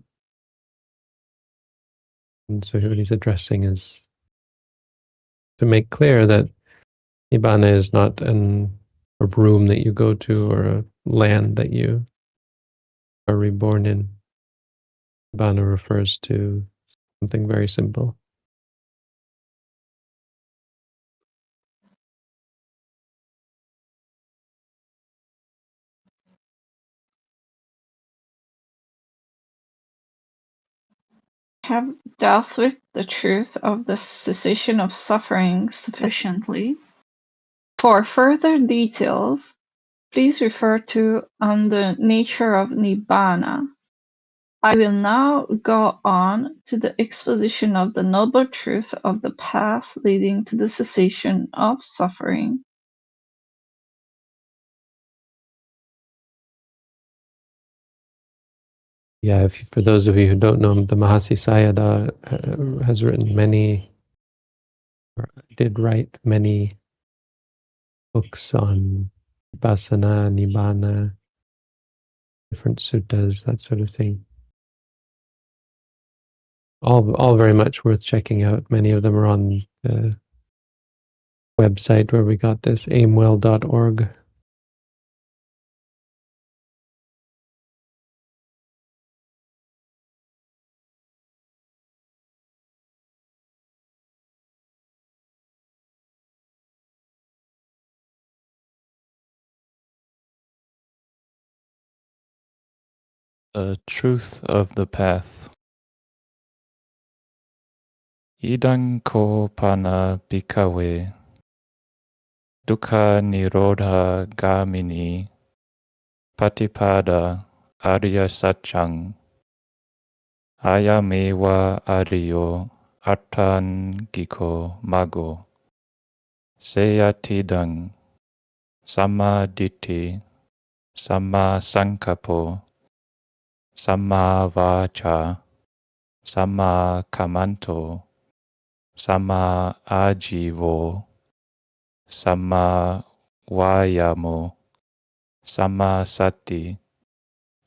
And so what he's addressing is to make clear that Nibbana is not a room that you go to or a land that you are reborn in. Nibbana refers to something very simple. Have dealt with the truth of the cessation of suffering sufficiently. For further details, please refer to On the Nature of Nibbana. I will now go on to the exposition of the noble truth of the path leading to the cessation of suffering. Yeah, for those of you who don't know, the Mahasi Sayadaw has written did write many books on Vipassana, Nibbana, different suttas, that sort of thing. All very much worth checking out. Many of them are on the website where we got this, aimwell.org. The truth of the path. Idang ko pana bhikkhave dukkha nirodha gamini patipada arya satchang ayameva aryo arthangiko mago seyatidang samma ditti samma sankappo samma vacha samma kamanto samma ajivo samma vayamo samma sati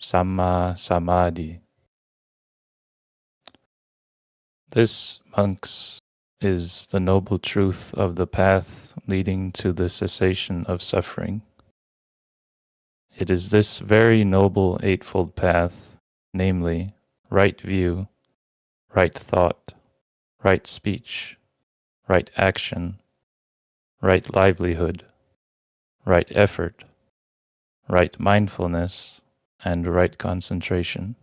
samma samadhi. This, monks, is the noble truth of the path leading to the cessation of suffering. It is this very noble eightfold path, namely, right view, right thought, right speech, right action, right livelihood, right effort, right mindfulness, and right concentration.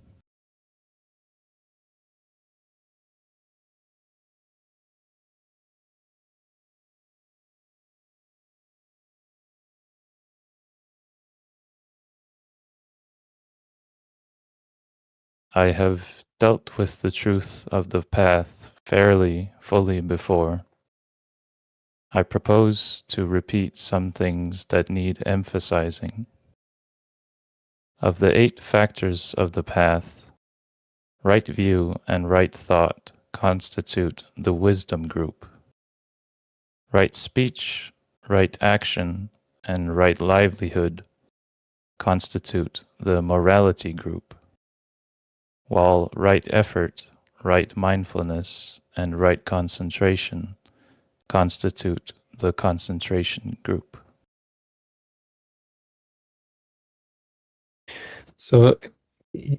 I have dealt with the truth of the path fairly fully before. I propose to repeat some things that need emphasizing. Of the 8 factors of the path, right view and right thought constitute the wisdom group. Right speech, right action, and right livelihood constitute the morality group, while right effort, right mindfulness, and right concentration constitute the concentration group. So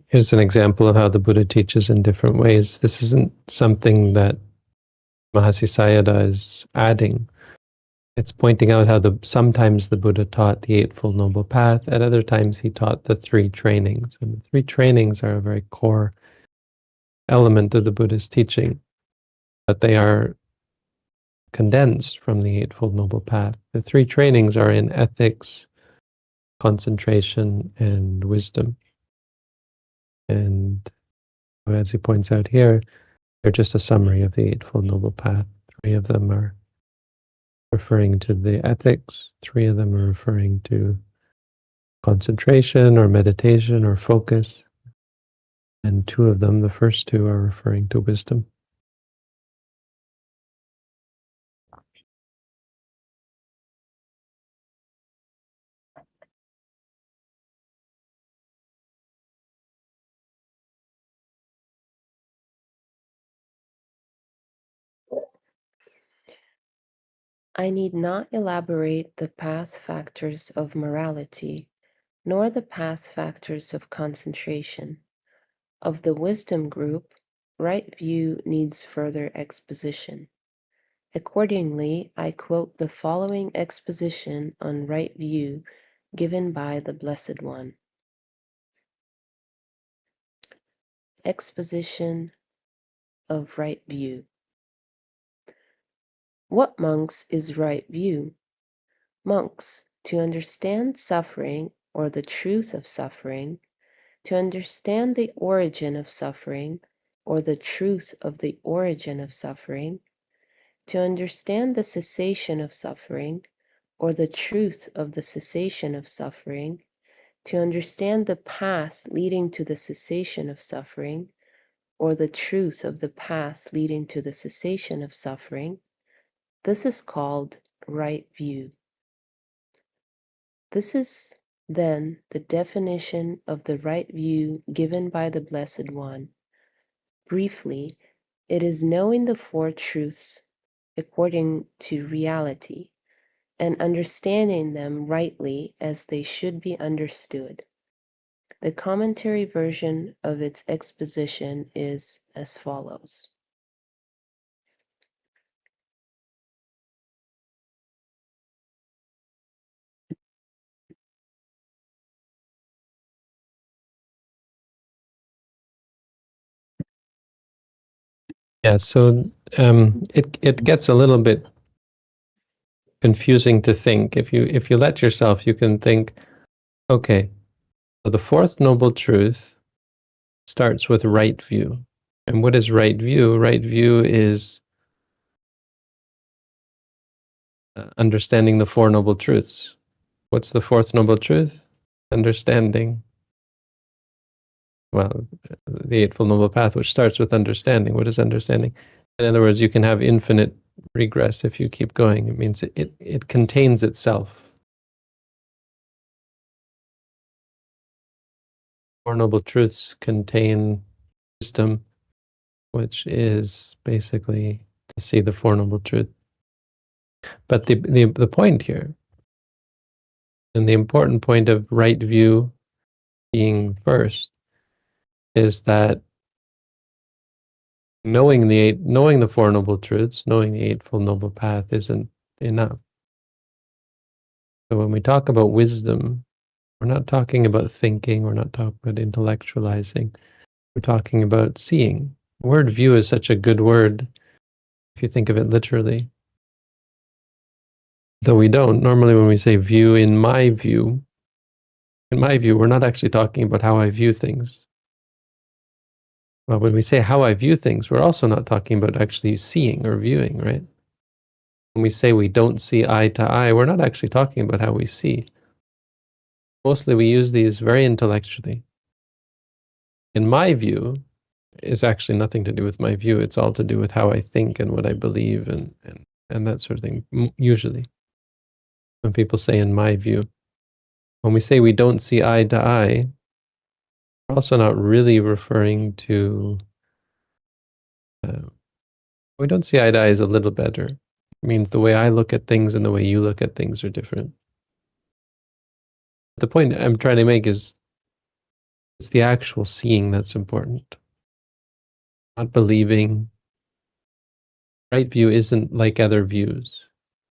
here's an example of how the Buddha teaches in different ways. This isn't something that Mahasi Sayadaw is adding. It's pointing out how sometimes the Buddha taught the Eightfold Noble Path, at other times he taught the three trainings. And the three trainings are a very core element of the Buddha's teaching, but they are condensed from the Eightfold Noble Path. The three trainings are in ethics, concentration, and wisdom. And as he points out here, they're just a summary of the Eightfold Noble Path. Three of them are referring to the ethics, three of them are referring to concentration or meditation or focus, and two of them, the first two, are referring to wisdom. I need not elaborate the path factors of morality, nor the path factors of concentration. Of the wisdom group, right view needs further exposition. Accordingly, I quote the following exposition on right view given by the Blessed One. Exposition of right view. What, monks, is right view? Monks, to understand suffering or the truth of suffering, to understand the origin of suffering or the truth of the origin of suffering, to understand the cessation of suffering or the truth of the cessation of suffering, to understand the path leading to the cessation of suffering or the truth of the path leading to the cessation of suffering, this is called right view. This is then the definition of the right view given by the Blessed One. Briefly, it is knowing the four truths according to reality and understanding them rightly as they should be understood. The commentary version of its exposition is as follows. Yeah, so it gets a little bit confusing to think. If you let yourself, you can think, okay, so the fourth noble truth starts with right view. And what is right view? Right view is understanding the Four Noble Truths. What's the fourth noble truth? Understanding. Well, the Eightfold Noble Path, which starts with understanding. What is understanding? In other words, you can have infinite regress if you keep going. It means it contains itself. Four Noble Truths contain wisdom, which is basically to see the Four Noble Truths. But the point here, and the important point of right view being first, is that knowing the Four Noble Truths, knowing the Eightfold Noble Path isn't enough. So when we talk about wisdom, we're not talking about thinking, we're not talking about intellectualizing, we're talking about seeing. The word view is such a good word if you think of it literally. Though we don't. Normally when we say view, in my view, we're not actually talking about how I view things. Well, when we say how I view things, we're also not talking about actually seeing or viewing, right? When we say we don't see eye to eye, we're not actually talking about how we see. Mostly we use these very intellectually. In my view, is actually nothing to do with my view. It's all to do with how I think and what I believe and that sort of thing, usually. When people say in my view. When we say we don't see eye to eye, we're also not really referring to... we don't see eye to eye is a little better. It means the way I look at things and the way you look at things are different. The point I'm trying to make is it's the actual seeing that's important. Not believing. Right view isn't like other views.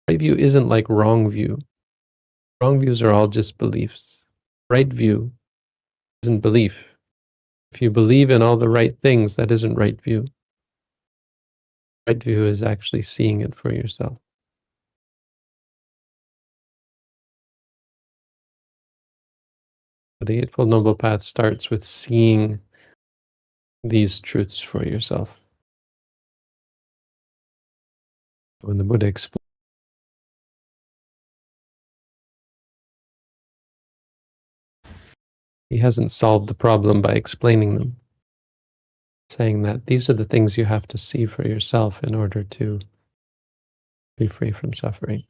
Right view isn't like wrong view. Wrong views are all just beliefs. Right view isn't belief. If you believe in all the right things, that isn't right view. Right view is actually seeing it for yourself. The Eightfold Noble Path starts with seeing these truths for yourself. When the Buddha explains, he hasn't solved the problem by explaining them, saying that these are the things you have to see for yourself in order to be free from suffering.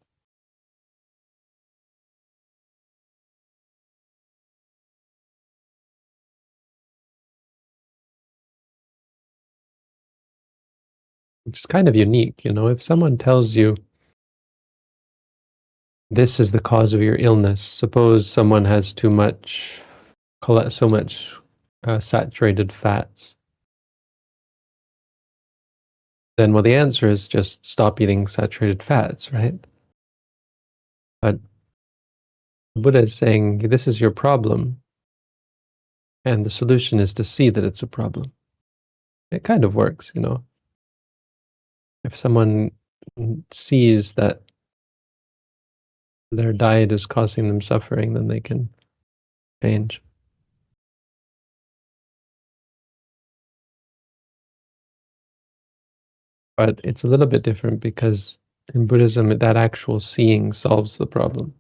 Which is kind of unique, if someone tells you this is the cause of your illness, suppose someone has so much saturated fats, then the answer is just stop eating saturated fats, right? But Buddha is saying this is your problem, and the solution is to see that it's a problem. It kind of works, If someone sees that their diet is causing them suffering, then they can change. But it's a little bit different because in Buddhism, that actual seeing solves the problem.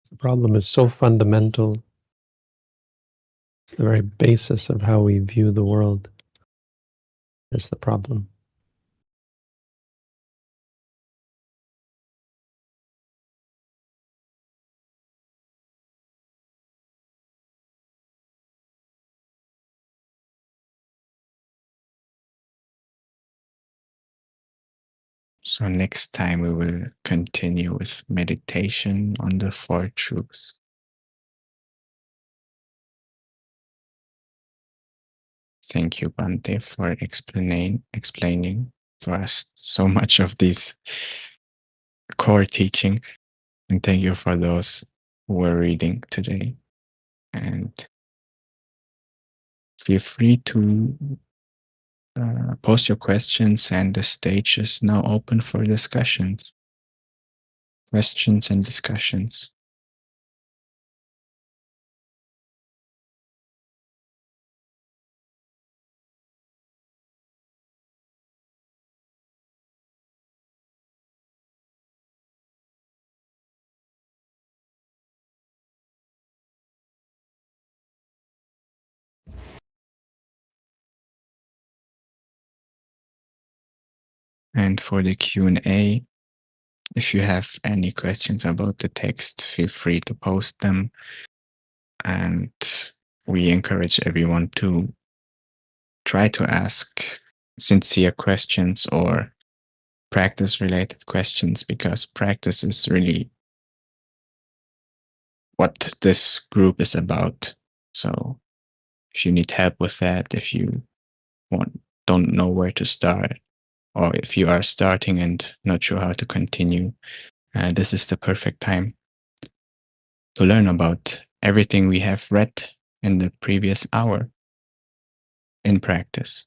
The problem is so fundamental. It's the very basis of how we view the world. Is the problem. So next time we will continue with meditation on the Four Truths. Thank you, Bante, for explaining for us so much of these core teachings. And thank you for those who were reading today. And feel free to post your questions, and the stage is now open for discussions. Questions and discussions. And for the Q&A, if you have any questions about the text, feel free to post them. And we encourage everyone to try to ask sincere questions or practice-related questions, because practice is really what this group is about. So if you need help with that, if you don't know where to start, or if you are starting and not sure how to continue, this is the perfect time to learn about everything we have read in the previous hour in practice.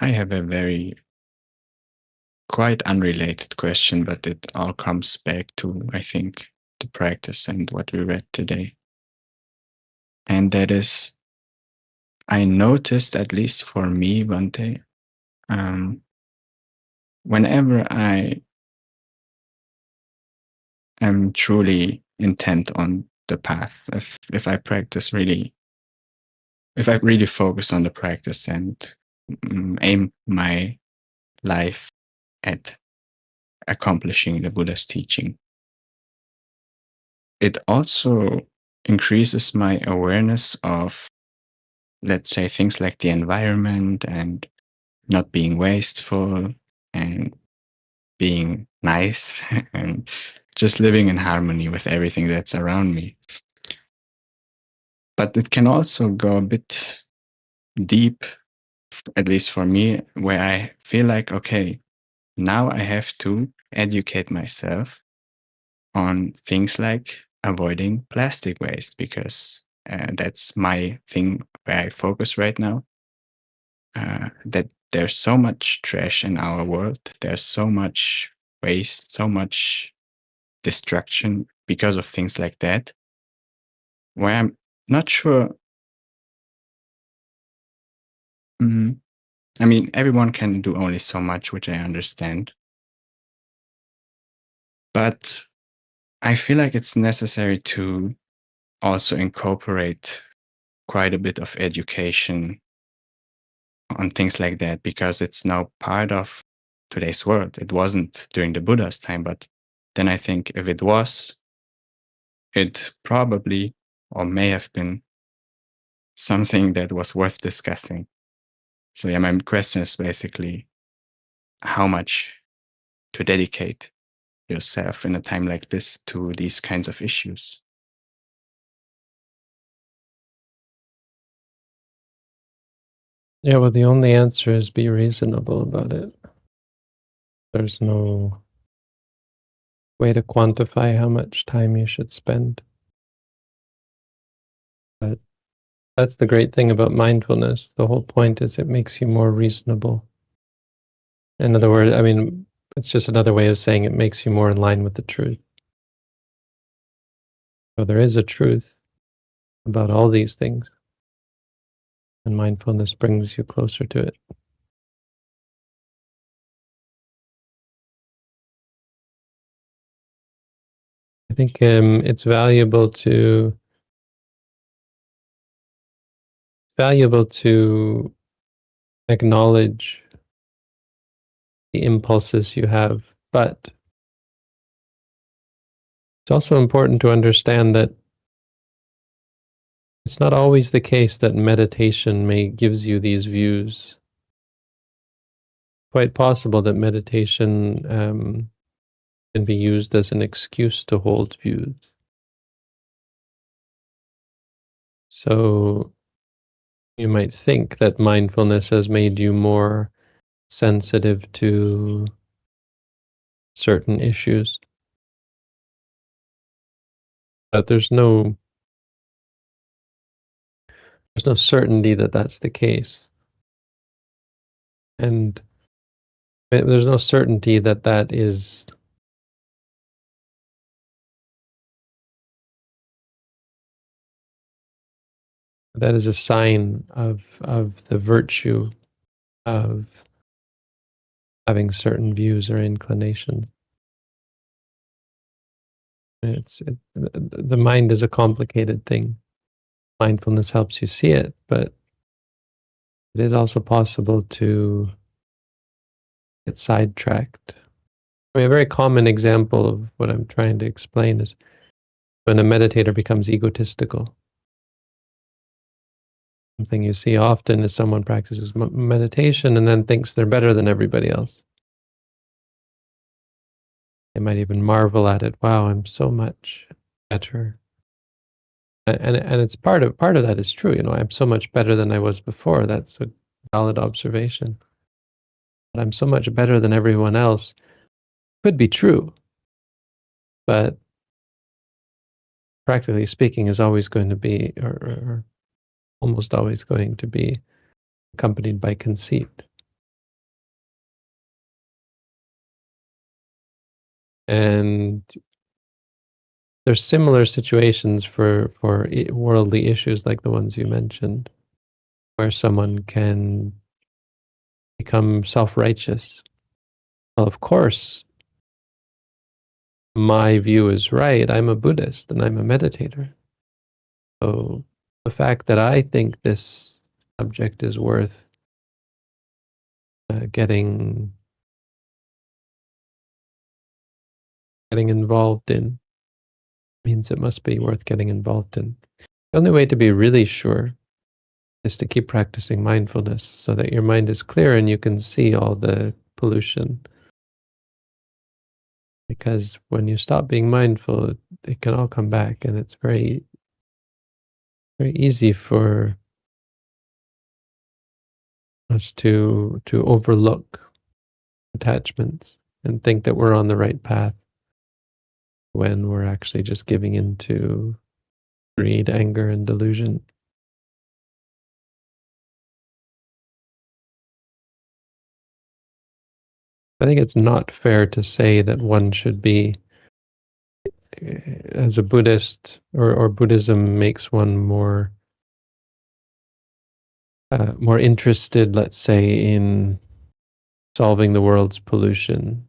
I have a very quite unrelated question, but it all comes back to, I think, the practice and what we read today. And that is, I noticed, at least for me, Bhante, whenever I am truly intent on the path, if I practice really, if I really focus on the practice and aim my life at accomplishing the Buddha's teaching, it also increases my awareness of, let's say, things like the environment and not being wasteful and being nice and just living in harmony with everything that's around me. But it can also go a bit deep, at least for me, where I feel like, okay, now I have to educate myself on things like avoiding plastic waste, because that's my thing where I focus right now. That there's so much trash in our world, there's so much waste, so much destruction because of things like that, where I'm not sure. I mean, everyone can do only so much, which I understand. But I feel like it's necessary to also incorporate quite a bit of education on things like that, because it's now part of today's world. It wasn't during the Buddha's time, but then I think if it was, it probably or may have been something that was worth discussing. So yeah, my question is basically how much to dedicate yourself in a time like this to these kinds of issues. Yeah, well, the only answer is be reasonable about it. There's no way to quantify how much time you should spend. But that's the great thing about mindfulness. The whole point is it makes you more reasonable. In other words, I mean, it's just another way of saying it makes you more in line with the truth. So there is a truth about all these things, and mindfulness brings you closer to it. I think it's valuable to acknowledge the impulses you have, but it's also important to understand that it's not always the case that meditation gives you these views. Quite possible that meditation can be used as an excuse to hold views. So you might think that mindfulness has made you more sensitive to certain issues, but there's no certainty that that's the case, and there's no certainty that that is a sign of the virtue of having certain views or inclinations. The mind is a complicated thing. Mindfulness helps you see it, but it is also possible to get sidetracked. I mean, a very common example of what I'm trying to explain is when a meditator becomes egotistical. Something you see often is someone practices meditation and then thinks they're better than everybody else. They might even marvel at it. Wow, I'm so much better. And it's part of that is true. I'm so much better than I was before. That's a valid observation. But I'm so much better than everyone else could be true, but practically speaking is always going to be, or almost always going to be, accompanied by conceit. And there's similar situations for worldly issues like the ones you mentioned, where someone can become self-righteous. Well, of course, my view is right. I'm a Buddhist and I'm a meditator. So the fact that I think this subject is worth getting involved in means it must be worth getting involved in. The only way to be really sure is to keep practicing mindfulness so that your mind is clear and you can see all the pollution. Because when you stop being mindful, it can all come back, and it's very, very easy for us to overlook attachments and think that we're on the right path when we're actually just giving into greed, anger, and delusion. I think it's not fair to say that one should be, as a Buddhist, or Buddhism makes one more interested, let's say, in solving the world's pollution.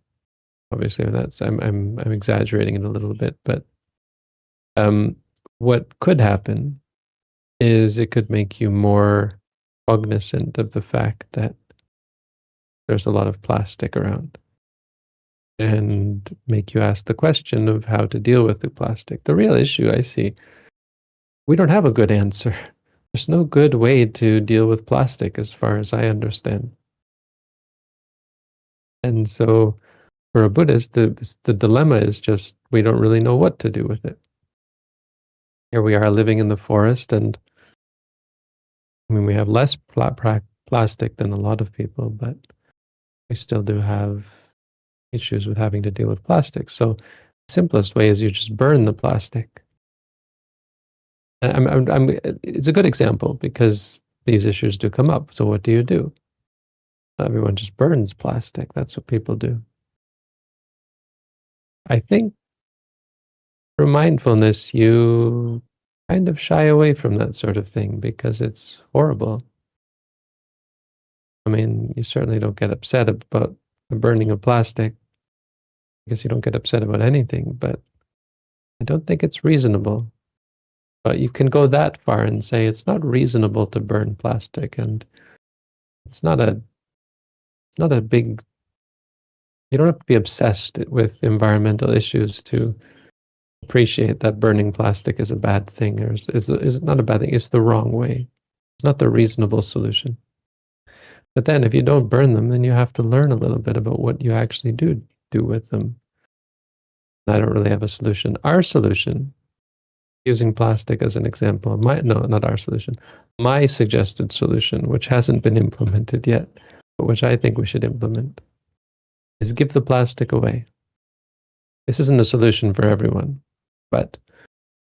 Obviously, that's I'm exaggerating it a little bit, but what could happen is it could make you more cognizant of the fact that there's a lot of plastic around, and make you ask the question of how to deal with the plastic. The real issue I see, we don't have a good answer. There's no good way to deal with plastic as far as I understand. And so for a Buddhist, the dilemma is just we don't really know what to do with it. Here we are living in the forest, and I mean, we have less plastic than a lot of people, but we still do have issues with having to deal with plastic. So the simplest way is you just burn the plastic. It's a good example because these issues do come up. So what do? Everyone just burns plastic. That's what people do. I think for mindfulness, you kind of shy away from that sort of thing because it's horrible. I mean, you certainly don't get upset about the burning of plastic. I guess you don't get upset about anything, but I don't think it's reasonable. But you can go that far and say it's not reasonable to burn plastic, and it's not a big, you don't have to be obsessed with environmental issues to appreciate that burning plastic is a bad thing, or is not a bad thing, it's the wrong way. It's not the reasonable solution. But then if you don't burn them, then you have to learn a little bit about what you actually do with them. I don't really have a solution. Our solution, using plastic as an example, not our solution, my suggested solution, which hasn't been implemented yet, but which I think we should implement, is give the plastic away. This isn't a solution for everyone, but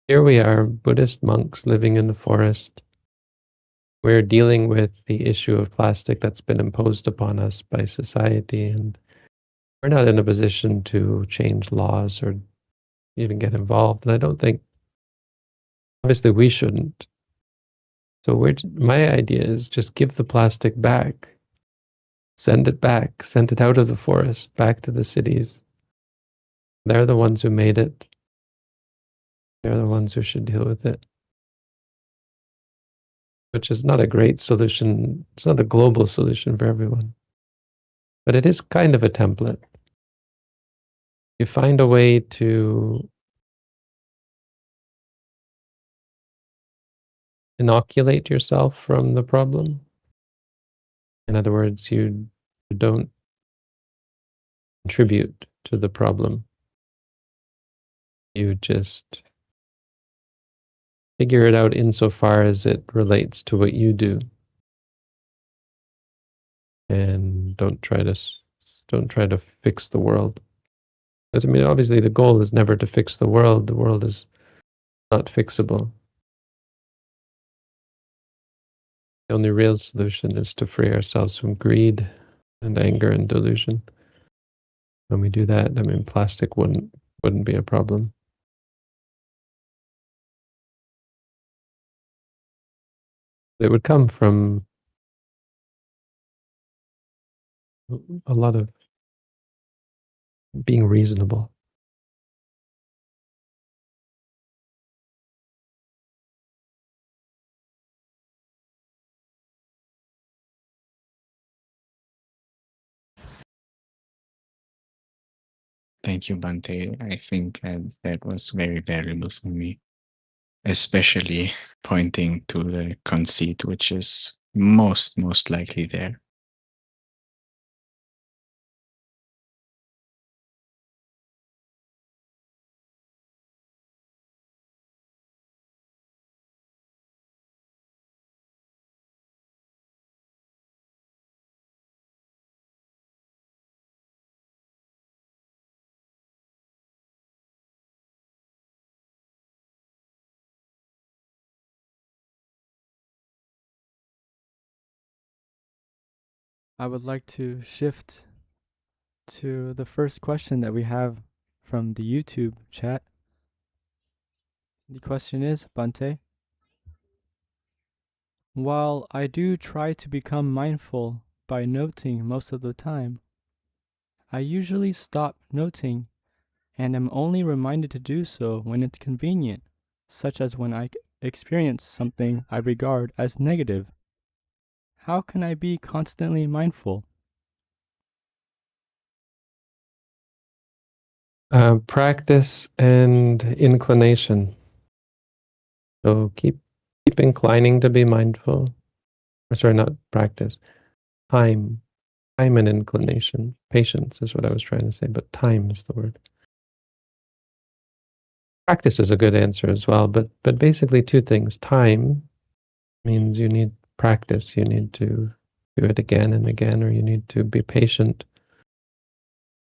here we are, Buddhist monks living in the forest. We're dealing with the issue of plastic that's been imposed upon us by society, and we're not in a position to change laws or even get involved. And I don't think, obviously we shouldn't. So my idea is just give the plastic back. Send it back. Send it out of the forest, back to the cities. They're the ones who made it. They're the ones who should deal with it. Which is not a great solution. It's not a global solution for everyone. But it is kind of a template. You find a way to inoculate yourself from the problem. In other words, you don't contribute to the problem. You just figure it out insofar as it relates to what you do. And don't try to fix the world. Because I mean, obviously the goal is never to fix the world. The world is not fixable. The only real solution is to free ourselves from greed and anger and delusion. When we do that, I mean, plastic wouldn't be a problem. It would come from a lot of being reasonable. Thank you, Bante. I think that was very valuable for me, especially pointing to the conceit, which is most likely there. I would like to shift to the first question that we have from the YouTube chat. The question is, Bante, while I do try to become mindful by noting most of the time, I usually stop noting and am only reminded to do so when it's convenient, such as when I experience something I regard as negative. How can I be constantly mindful? Practice and inclination. So keep inclining to be mindful. Or sorry, not practice. Time and inclination. Patience is what I was trying to say, but time is the word. Practice is a good answer as well, but basically two things. Time means you need practice. You need to do it again and again, or you need to be patient.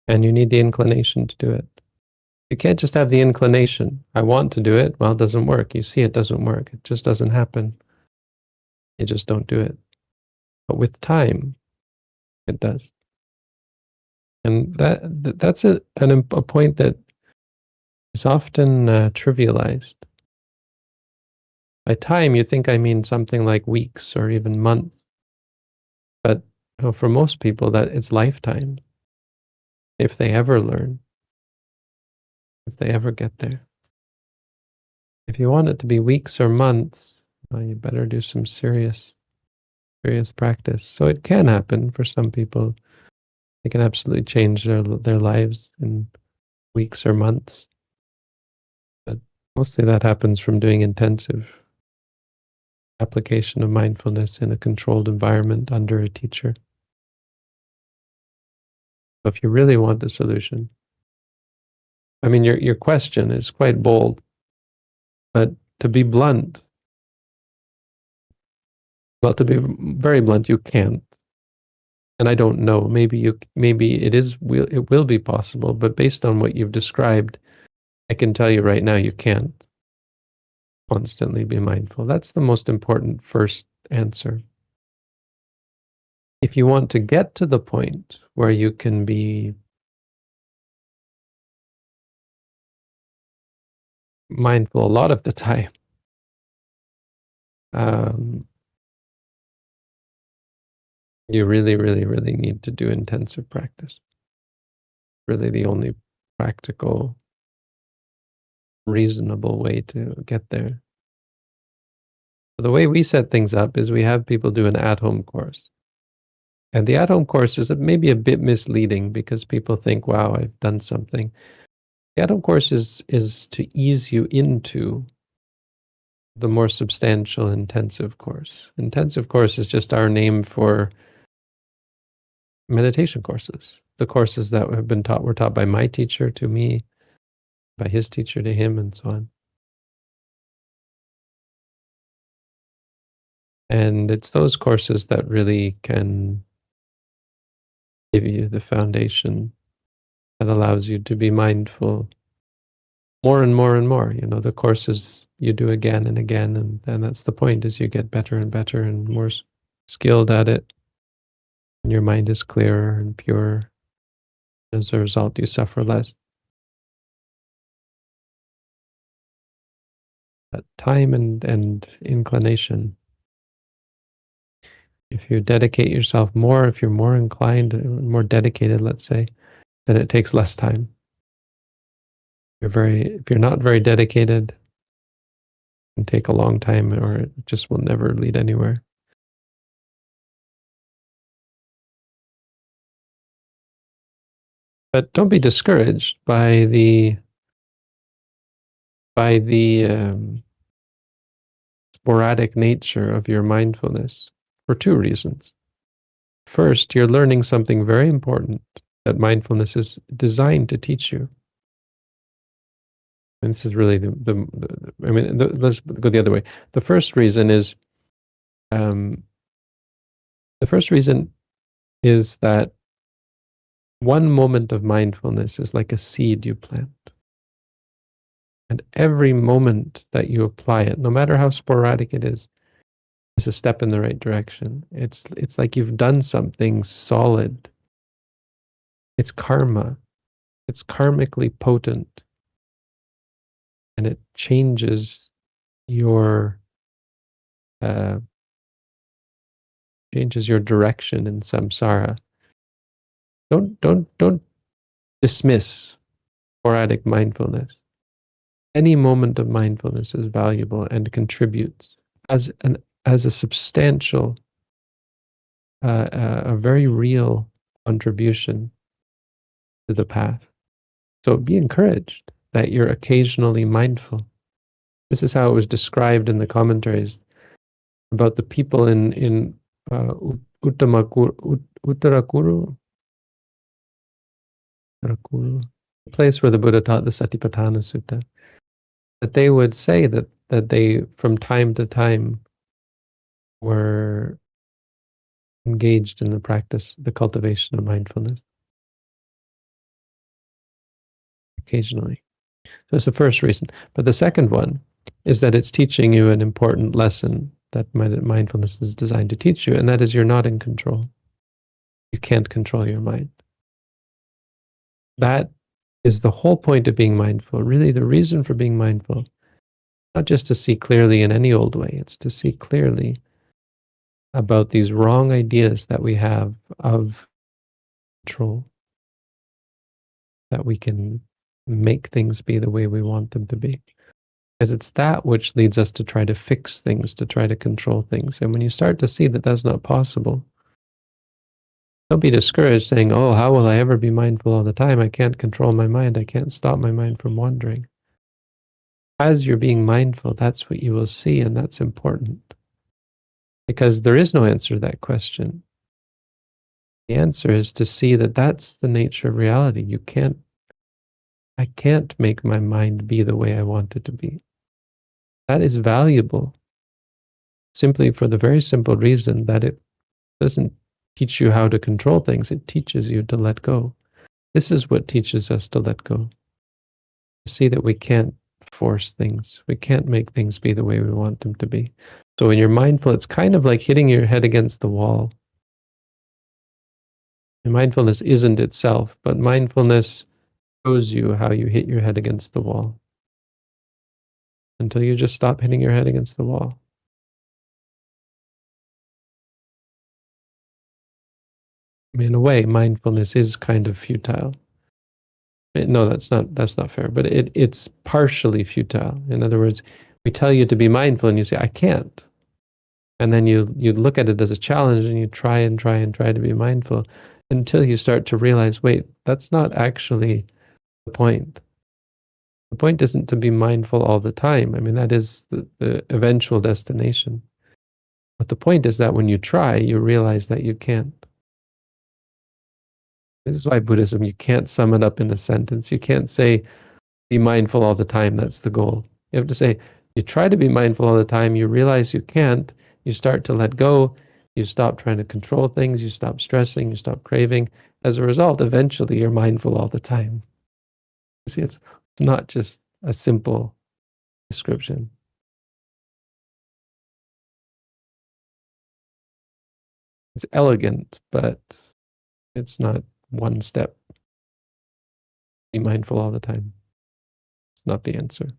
And you need the inclination to do it. You can't just have the inclination. I want to do it. Well, it doesn't work. You see it doesn't work. It just doesn't happen. You just don't do it. But with time, it does. And that's a point that is often trivialized. By time, you think I mean something like weeks or even months. But for most people, that it's lifetime. If they ever learn, if they ever get there. If you want it to be weeks or months, well, you better do some serious practice. So it can happen for some people. They can absolutely change their lives in weeks or months. But mostly that happens from doing intensive application of mindfulness in a controlled environment under a teacher. So if you really want the solution, I mean, your question is quite bold, but to be blunt, well, to be very blunt, you can't. And I don't know. Maybe it will be possible, but based on what you've described, I can tell you right now you can't constantly be mindful. That's the most important first answer. If you want to get to the point where you can be mindful a lot of the time, you really, really, really need to do intensive practice. Really the only practical, reasonable way to get there. The way we set things up is we have people do an at-home course. And the at-home course is maybe a bit misleading because people think, wow, I've done something. The at-home course is to ease you into the more substantial intensive course. Intensive course is just our name for meditation courses. The courses that have been taught were taught by my teacher to me, by his teacher to him, and so on. And it's those courses that really can give you the foundation that allows you to be mindful more and more and more. You know, the courses you do again and again, and that's the point, is you get better and better and more skilled at it. And your mind is clearer and purer. As a result, you suffer less. But time and inclination. If you dedicate yourself more, if you're more inclined, more dedicated, let's say, then it takes less time. If you're not very dedicated, it can take a long time, or it just will never lead anywhere. But don't be discouraged by the sporadic nature of your mindfulness for two reasons. First, you're learning something very important that mindfulness is designed to teach you. And this is really let's go the other way. The first reason is that one moment of mindfulness is like a seed you plant. And every moment that you apply it, no matter how sporadic it is a step in the right direction. It's like you've done something solid. It's karma. It's karmically potent. And it changes your direction in samsara. Don't dismiss sporadic mindfulness. Any moment of mindfulness is valuable and contributes as a substantial, a very real contribution to the path. So be encouraged that you're occasionally mindful. This is how it was described in the commentaries about the people in Uttarakuru, the place where the Buddha taught the Satipatthana Sutta, that they would say that they, from time to time, were engaged in the cultivation of mindfulness. Occasionally. So that's the first reason. But the second one is that it's teaching you an important lesson that mindfulness is designed to teach you, and that is you're not in control. You can't control your mind. That is the whole point of being mindful. Really, the reason for being mindful, not just to see clearly in any old way, it's to see clearly about these wrong ideas that we have of control, that we can make things be the way we want them to be. Because it's that which leads us to try to fix things, to try to control things. And when you start to see that that's not possible, don't be discouraged saying, oh, how will I ever be mindful all the time? I can't control my mind. I can't stop my mind from wandering. As you're being mindful, that's what you will see, and that's important. Because there is no answer to that question. The answer is to see that that's the nature of reality. I can't make my mind be the way I want it to be. That is valuable simply for the very simple reason that it doesn't teach you how to control things. It teaches you to let go. This is what teaches us to let go. To see that we can't force things. We can't make things be the way we want them to be. So when you're mindful, it's kind of like hitting your head against the wall. And mindfulness isn't itself, but mindfulness shows you how you hit your head against the wall until you just stop hitting your head against the wall. I mean, in a way, mindfulness is kind of futile. No, that's not fair, but it's partially futile. In other words, we tell you to be mindful and you say, I can't. And then you look at it as a challenge and you try to be mindful until you start to realize, wait, that's not actually the point. The point isn't to be mindful all the time. I mean, that is the eventual destination. But the point is that when you try, you realize that you can't. This is why Buddhism, you can't sum it up in a sentence. You can't say, be mindful all the time, that's the goal. You have to say, you try to be mindful all the time, you realize you can't, you start to let go, you stop trying to control things, you stop stressing, you stop craving. As a result, eventually you're mindful all the time. You see, it's not just a simple description. It's elegant, but it's not one step. be mindful all the time. It's not the answer.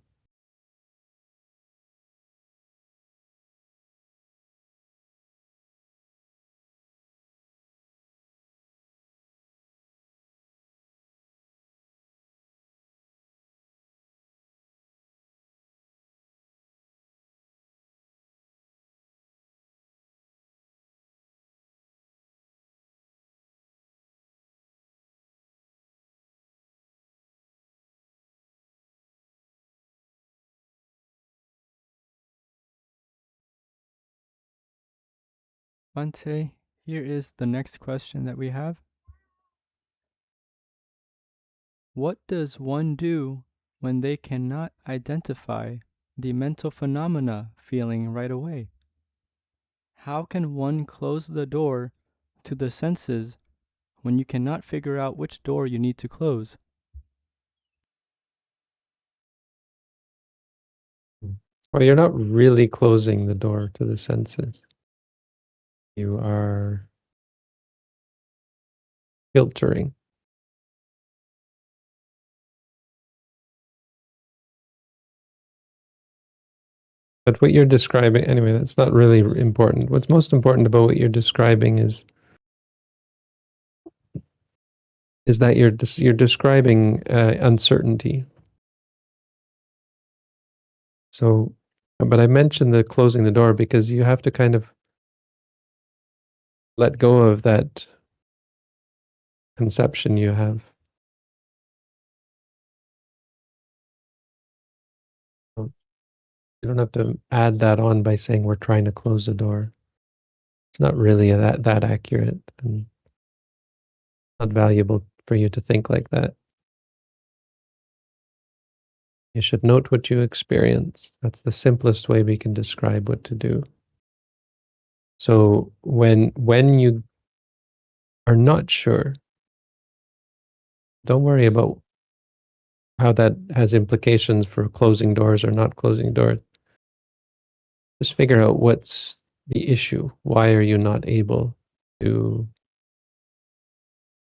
Bhante, here is the next question that we have. What does one do when they cannot identify the mental phenomena feeling right away? How can one close the door to the senses when you cannot figure out which door you need to close? Well, you're not really closing the door to the senses. You are filtering. But what you're describing, anyway, that's not really important. What's most important about what you're describing is that you're describing uncertainty. So, but I mentioned the closing the door because you have to kind of let go of that conception you have. You don't have to add that on by saying we're trying to close the door. It's not really that accurate and not valuable for you to think like that. You should note what you experience. That's the simplest way we can describe what to do. So when you are not sure, don't worry about how that has implications for closing doors or not closing doors. Just figure out what's the issue. Why are you not able to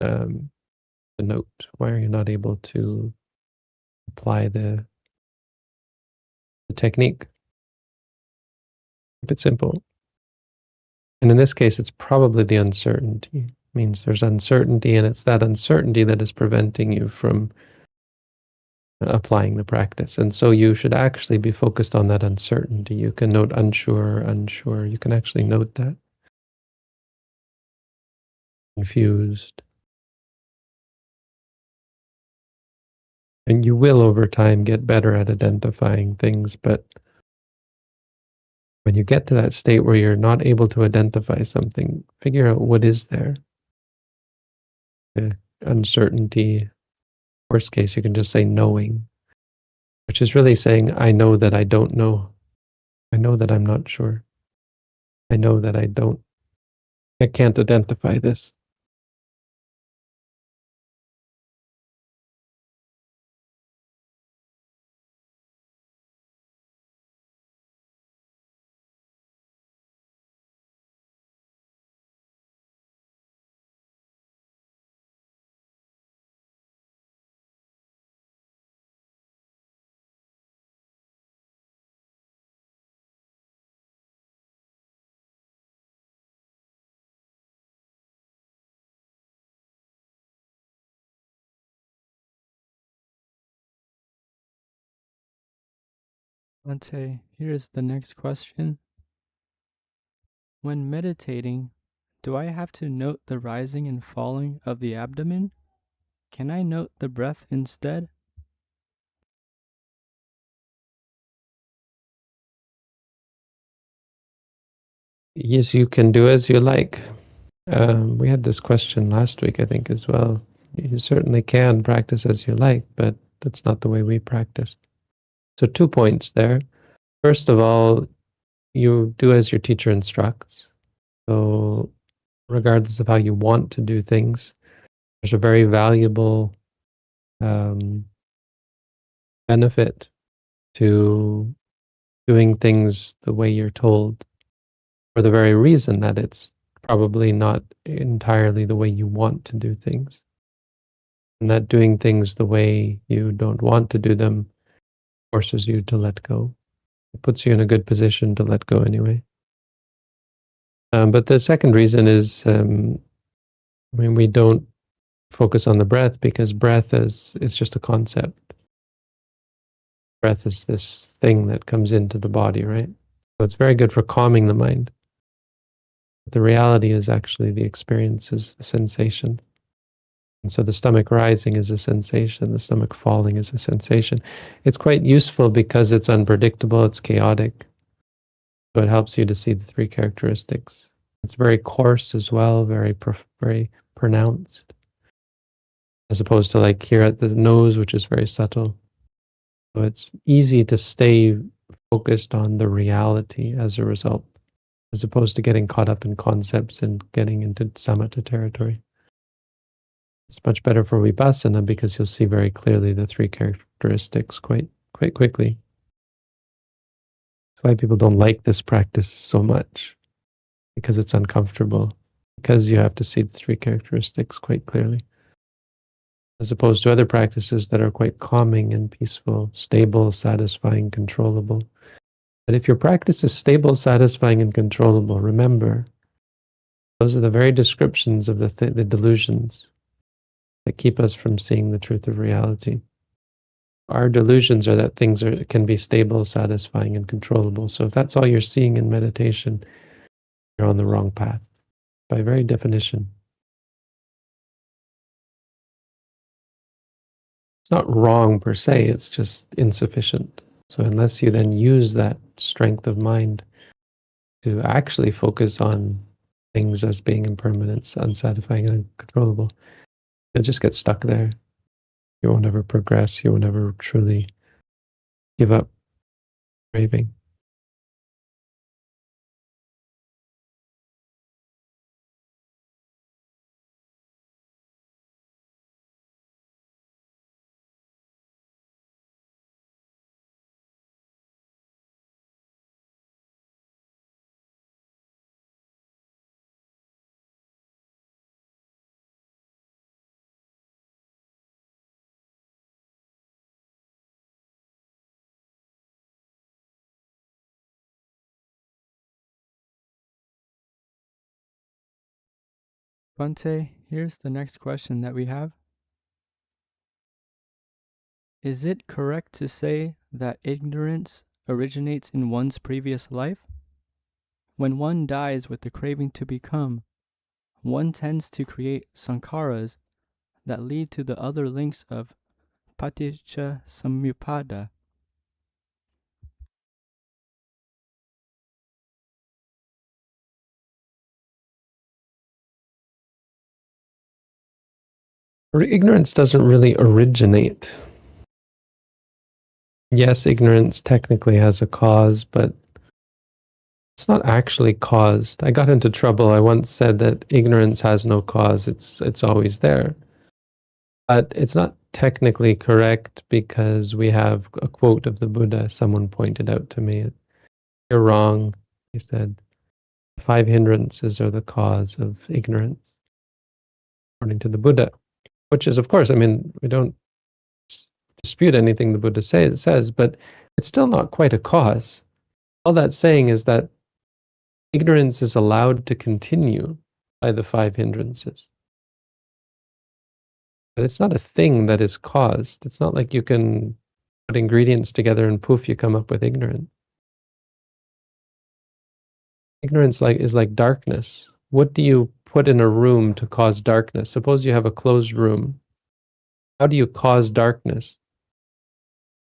note? Why are you not able to apply the technique? Keep it simple. And in this case, it's probably the uncertainty. It means there's uncertainty, and it's that uncertainty that is preventing you from applying the practice. And so you should actually be focused on that uncertainty. You can note unsure, unsure. You can actually note that. Confused. And you will over time get better at identifying things, but when you get to that state where you're not able to identify something, figure out what is there. The uncertainty, worst case, you can just say knowing, which is really saying, I know that I don't know. I know that I'm not sure. I know that I can't identify this. Bhante, here is the next question. When meditating, do I have to note the rising and falling of the abdomen? Can I note the breath instead? Yes, you can do as you like. We had this question last week, I think, as well. You certainly can practice as you like, but that's not the way we practice. So 2 points there. First of all, you do as your teacher instructs. So regardless of how you want to do things, there's a very valuable benefit to doing things the way you're told, for the very reason that it's probably not entirely the way you want to do things. and that doing things the way you don't want to do them forces you to let go. It puts you in a good position to let go anyway. But the second reason is, we don't focus on the breath because breath is just a concept. Breath is this thing that comes into the body, right? So it's very good for calming the mind. But the reality is actually the experience is the sensation. And so the stomach rising is a sensation, the stomach falling is a sensation. It's quite useful because it's unpredictable, it's chaotic. So it helps you to see the three characteristics. It's very coarse as well, very pronounced, as opposed to like here at the nose, which is very subtle. So it's easy to stay focused on the reality as a result, as opposed to getting caught up in concepts and getting into samatha territory. It's much better for vipassana because you'll see very clearly the three characteristics quite quickly. That's why people don't like this practice so much, because it's uncomfortable, because you have to see the three characteristics quite clearly, as opposed to other practices that are quite calming and peaceful, stable, satisfying, controllable. But if your practice is stable, satisfying, and controllable, remember, those are the very descriptions of the delusions that keep us from seeing the truth of reality. Our delusions are that things can be stable, satisfying, and controllable. So if that's all you're seeing in meditation, you're on the wrong path, by very definition. It's not wrong per se, it's just insufficient. So unless you then use that strength of mind to actually focus on things as being impermanent, unsatisfying, and uncontrollable, you'll just get stuck there. You won't ever progress, you won't ever truly give up craving. Bhante, here's the next question that we have. Is it correct to say that ignorance originates in one's previous life? When one dies with the craving to become, one tends to create sankharas that lead to the other links of paticca samuppada. Ignorance doesn't really originate. Yes, ignorance technically has a cause, but it's not actually caused. I got into trouble. I once said that ignorance has no cause. It's always there. But it's not technically correct because we have a quote of the Buddha. Someone pointed out to me, "You're wrong," he said. 5 hindrances are the cause of ignorance, according to the Buddha. Which is, of course, we don't dispute anything the Buddha says, but it's still not quite a cause. All that's saying is that ignorance is allowed to continue by the 5 hindrances. But it's not a thing that is caused. It's not like you can put ingredients together and poof, you come up with ignorance. Ignorance is like darkness. What do you put in a room to cause darkness? Suppose you have a closed room. How do you cause darkness?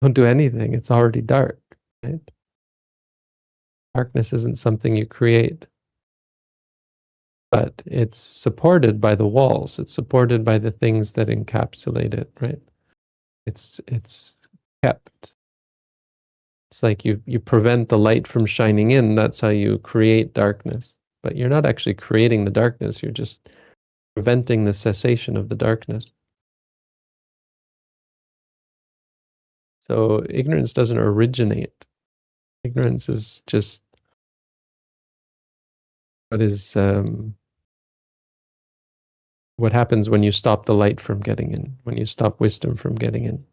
Don't do anything. It's already dark, right? Darkness isn't something you create, but it's supported by the walls. It's supported by the things that encapsulate it, right? It's kept. It's like you prevent the light from shining in. That's how you create darkness. But you're not actually creating the darkness. You're just preventing the cessation of the darkness. So ignorance doesn't originate. Ignorance is just what is What happens when you stop the light from getting in, when you stop wisdom from getting in?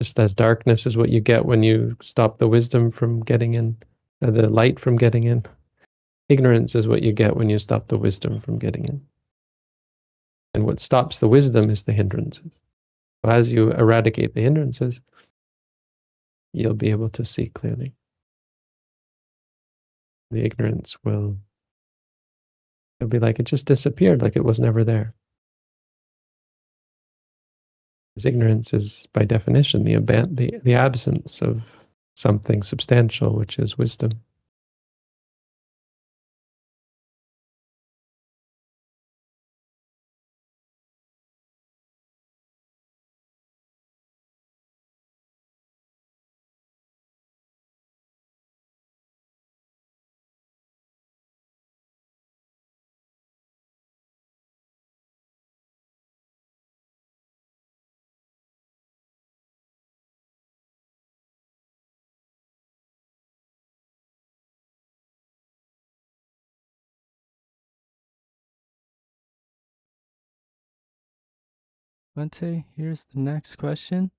Just as darkness is what you get when you stop the wisdom from getting in, the light from getting in. Ignorance is what you get when you stop the wisdom from getting in. And what stops the wisdom is the hindrances. So as you eradicate the hindrances, you'll be able to see clearly. The ignorance will, it'll be like it just disappeared, like it was never there. Because ignorance is, by definition, the absence of something substantial, which is wisdom. Bhante, here's the next question.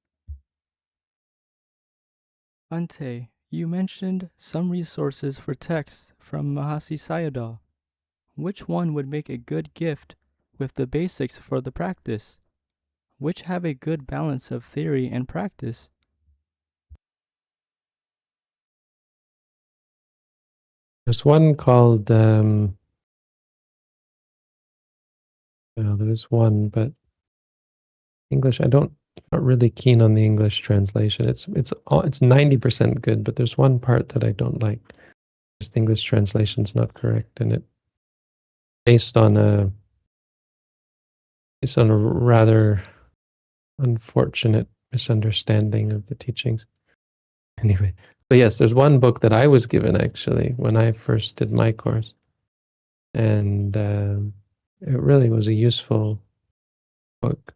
Bhante, you mentioned some resources for texts from Mahasi Sayadaw. Which one would make a good gift with the basics for the practice? Which have a good balance of theory and practice? There's one called, well, there's one, but English, not really keen on the English translation. It's 90% good, but there's one part that I don't like. The English translation's not correct, and it based on a rather unfortunate misunderstanding of the teachings. Anyway, but yes, there's one book that I was given actually when I first did my course, and it really was a useful book.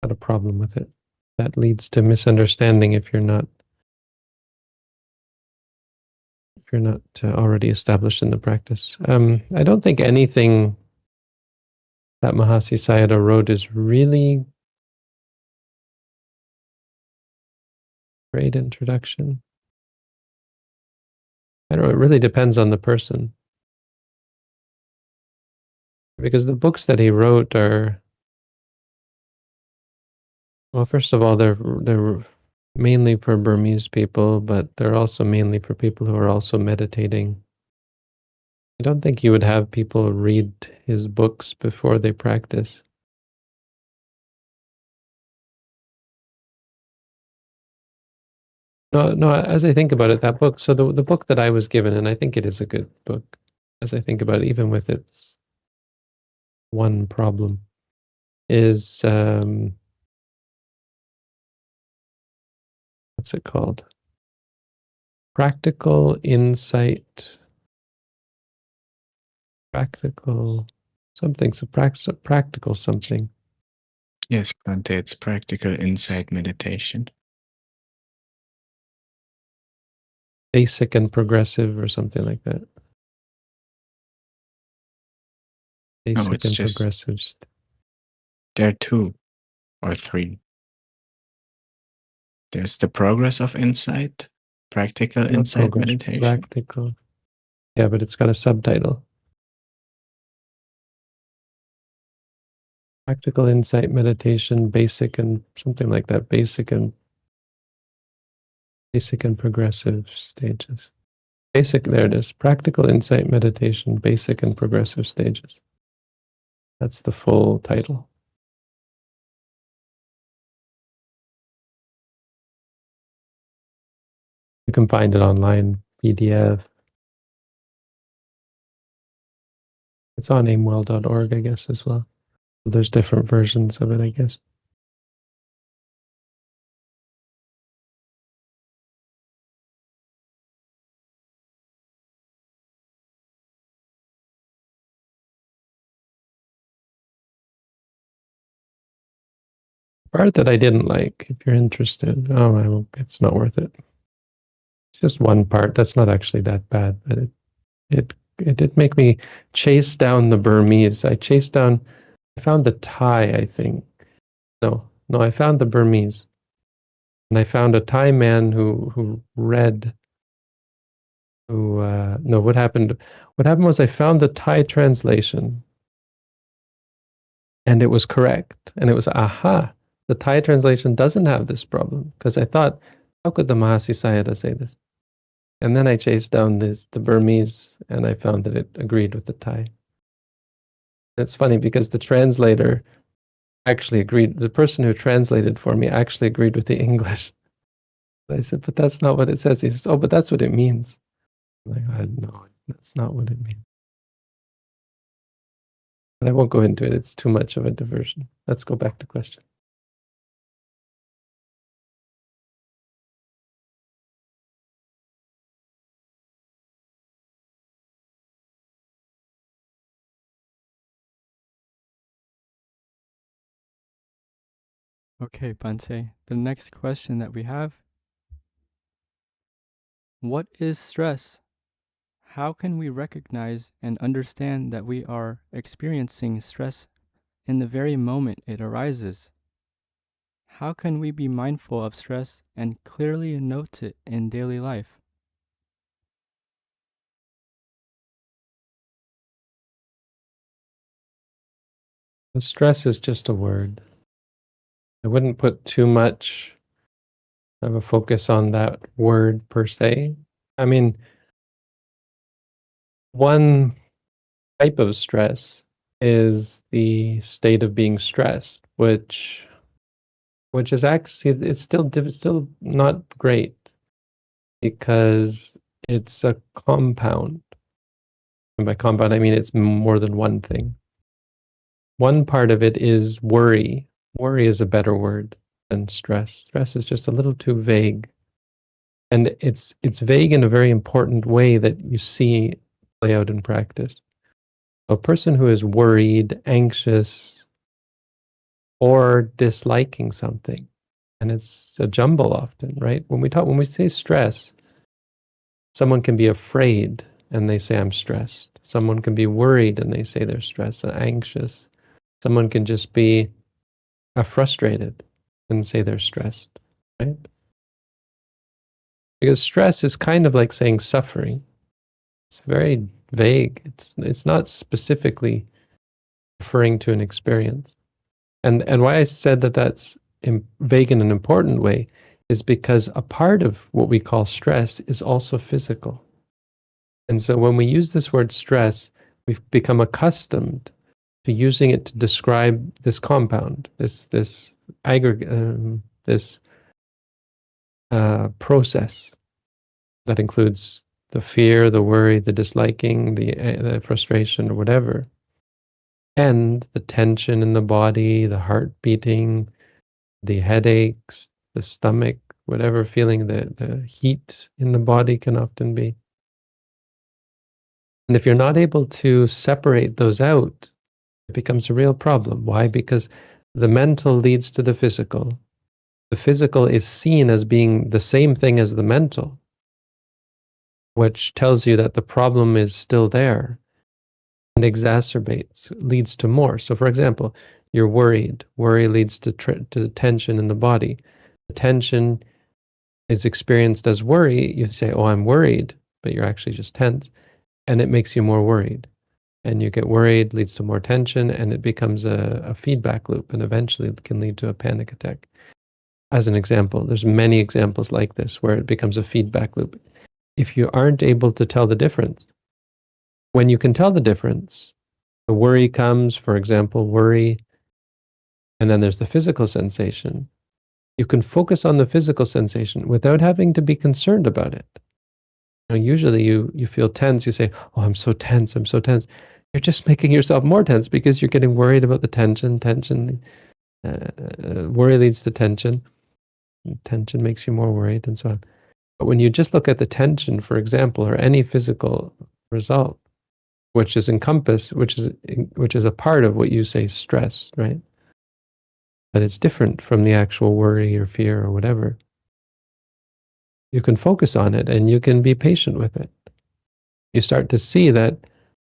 Not a problem with it. That leads to misunderstanding if you're not already established in the practice. I don't think anything that Mahasi Sayadaw wrote is really great introduction. I don't know, it really depends on the person. Because the books that he wrote are, well, first of all, they're mainly for Burmese people, but they're also mainly for people who are also meditating. I don't think you would have people read his books before they practice. No, as I think about it, that book, so the book that I was given, and I think it is a good book, as I think about it, even with its one problem, is, what's it called? Practical Insight, Practical something, so practical something. Yes, Bhante, it's Practical Insight Meditation. Basic and Progressive or something like that. Basic it's and just- Progressive. There are 2 or 3. There's the Progress of Insight, Practical Not Insight progress, Meditation. Practical. Yeah, but it's got a subtitle. Practical Insight Meditation, Basic and something like that. Basic and Progressive Stages. There it is. Practical Insight Meditation, Basic and Progressive Stages. That's the full title. You can find it online, PDF. It's on aimwell.org, I guess, as well. There's different versions of it, I guess. The part that I didn't like, if you're interested, it's not worth it. It's just one part. That's not actually that bad, but it did make me chase down the Burmese. I found the Thai, I think. No, I found the Burmese. And I found a Thai man who read, no, what happened was I found the Thai translation, and it was correct. And it was, aha, the Thai translation doesn't have this problem. Because I thought, how could the Mahasi Sayadaw say this? And then I chased down the Burmese, and I found that it agreed with the Thai. It's funny because the translator actually agreed, the person who translated for me actually agreed with the English. I said, but that's not what it says. He says, oh, but that's what it means. I'm like, no, that's not what it means. But I won't go into it. It's too much of a diversion. Let's go back to question. Okay, Bhante. The next question that we have: what is stress? How can we recognize and understand that we are experiencing stress in the very moment it arises? How can we be mindful of stress and clearly note it in daily life? The stress is just a word. I wouldn't put too much of a focus on that word per se. I mean, one type of stress is the state of being stressed, which is actually, it's still not great because it's a compound. And by compound, I mean it's more than one thing. One part of it is worry. Worry is a better word than stress. Stress is just a little too vague. And it's vague in a very important way that you see play out in practice. A person who is worried, anxious, or disliking something, and it's a jumble often, right? When we say stress, someone can be afraid and they say, I'm stressed. Someone can be worried and they say they're stressed and anxious. Someone can just be frustrated and say they're stressed, right? Because stress is kind of like saying suffering. It's very vague. It's not specifically referring to an experience. And why I said that that's vague in an important way is because a part of what we call stress is also physical. And so when we use this word stress, we've become accustomed to using it to describe this compound, this aggregate, this process that includes the fear, the worry, the disliking, the frustration, or whatever, and the tension in the body, the heart beating, the headaches, the stomach, whatever feeling the heat in the body can often be. And if you're not able to separate those out, it becomes a real problem. Why? Because the mental leads to the physical. The physical is seen as being the same thing as the mental, which tells you that the problem is still there and exacerbates, leads to more. So for example, you're worried. Worry leads to tension in the body. The tension is experienced as worry. You say, oh, I'm worried, but you're actually just tense. And it makes you more worried. And you get worried, leads to more tension, and it becomes a feedback loop, and eventually it can lead to a panic attack. As an example, there's many examples like this where it becomes a feedback loop. If you aren't able to tell the difference, when you can tell the difference, the worry comes, for example, worry, and then there's the physical sensation. You can focus on the physical sensation without having to be concerned about it. Usually you feel tense, you say, oh, I'm so tense, I'm so tense. You're just making yourself more tense because you're getting worried about the tension. Worry leads to tension. Tension makes you more worried and so on. But when you just look at the tension, for example, or any physical result, which is encompassed, which is a part of what you say stress, right? But it's different from the actual worry or fear or whatever. You can focus on it and you can be patient with it. You start to see that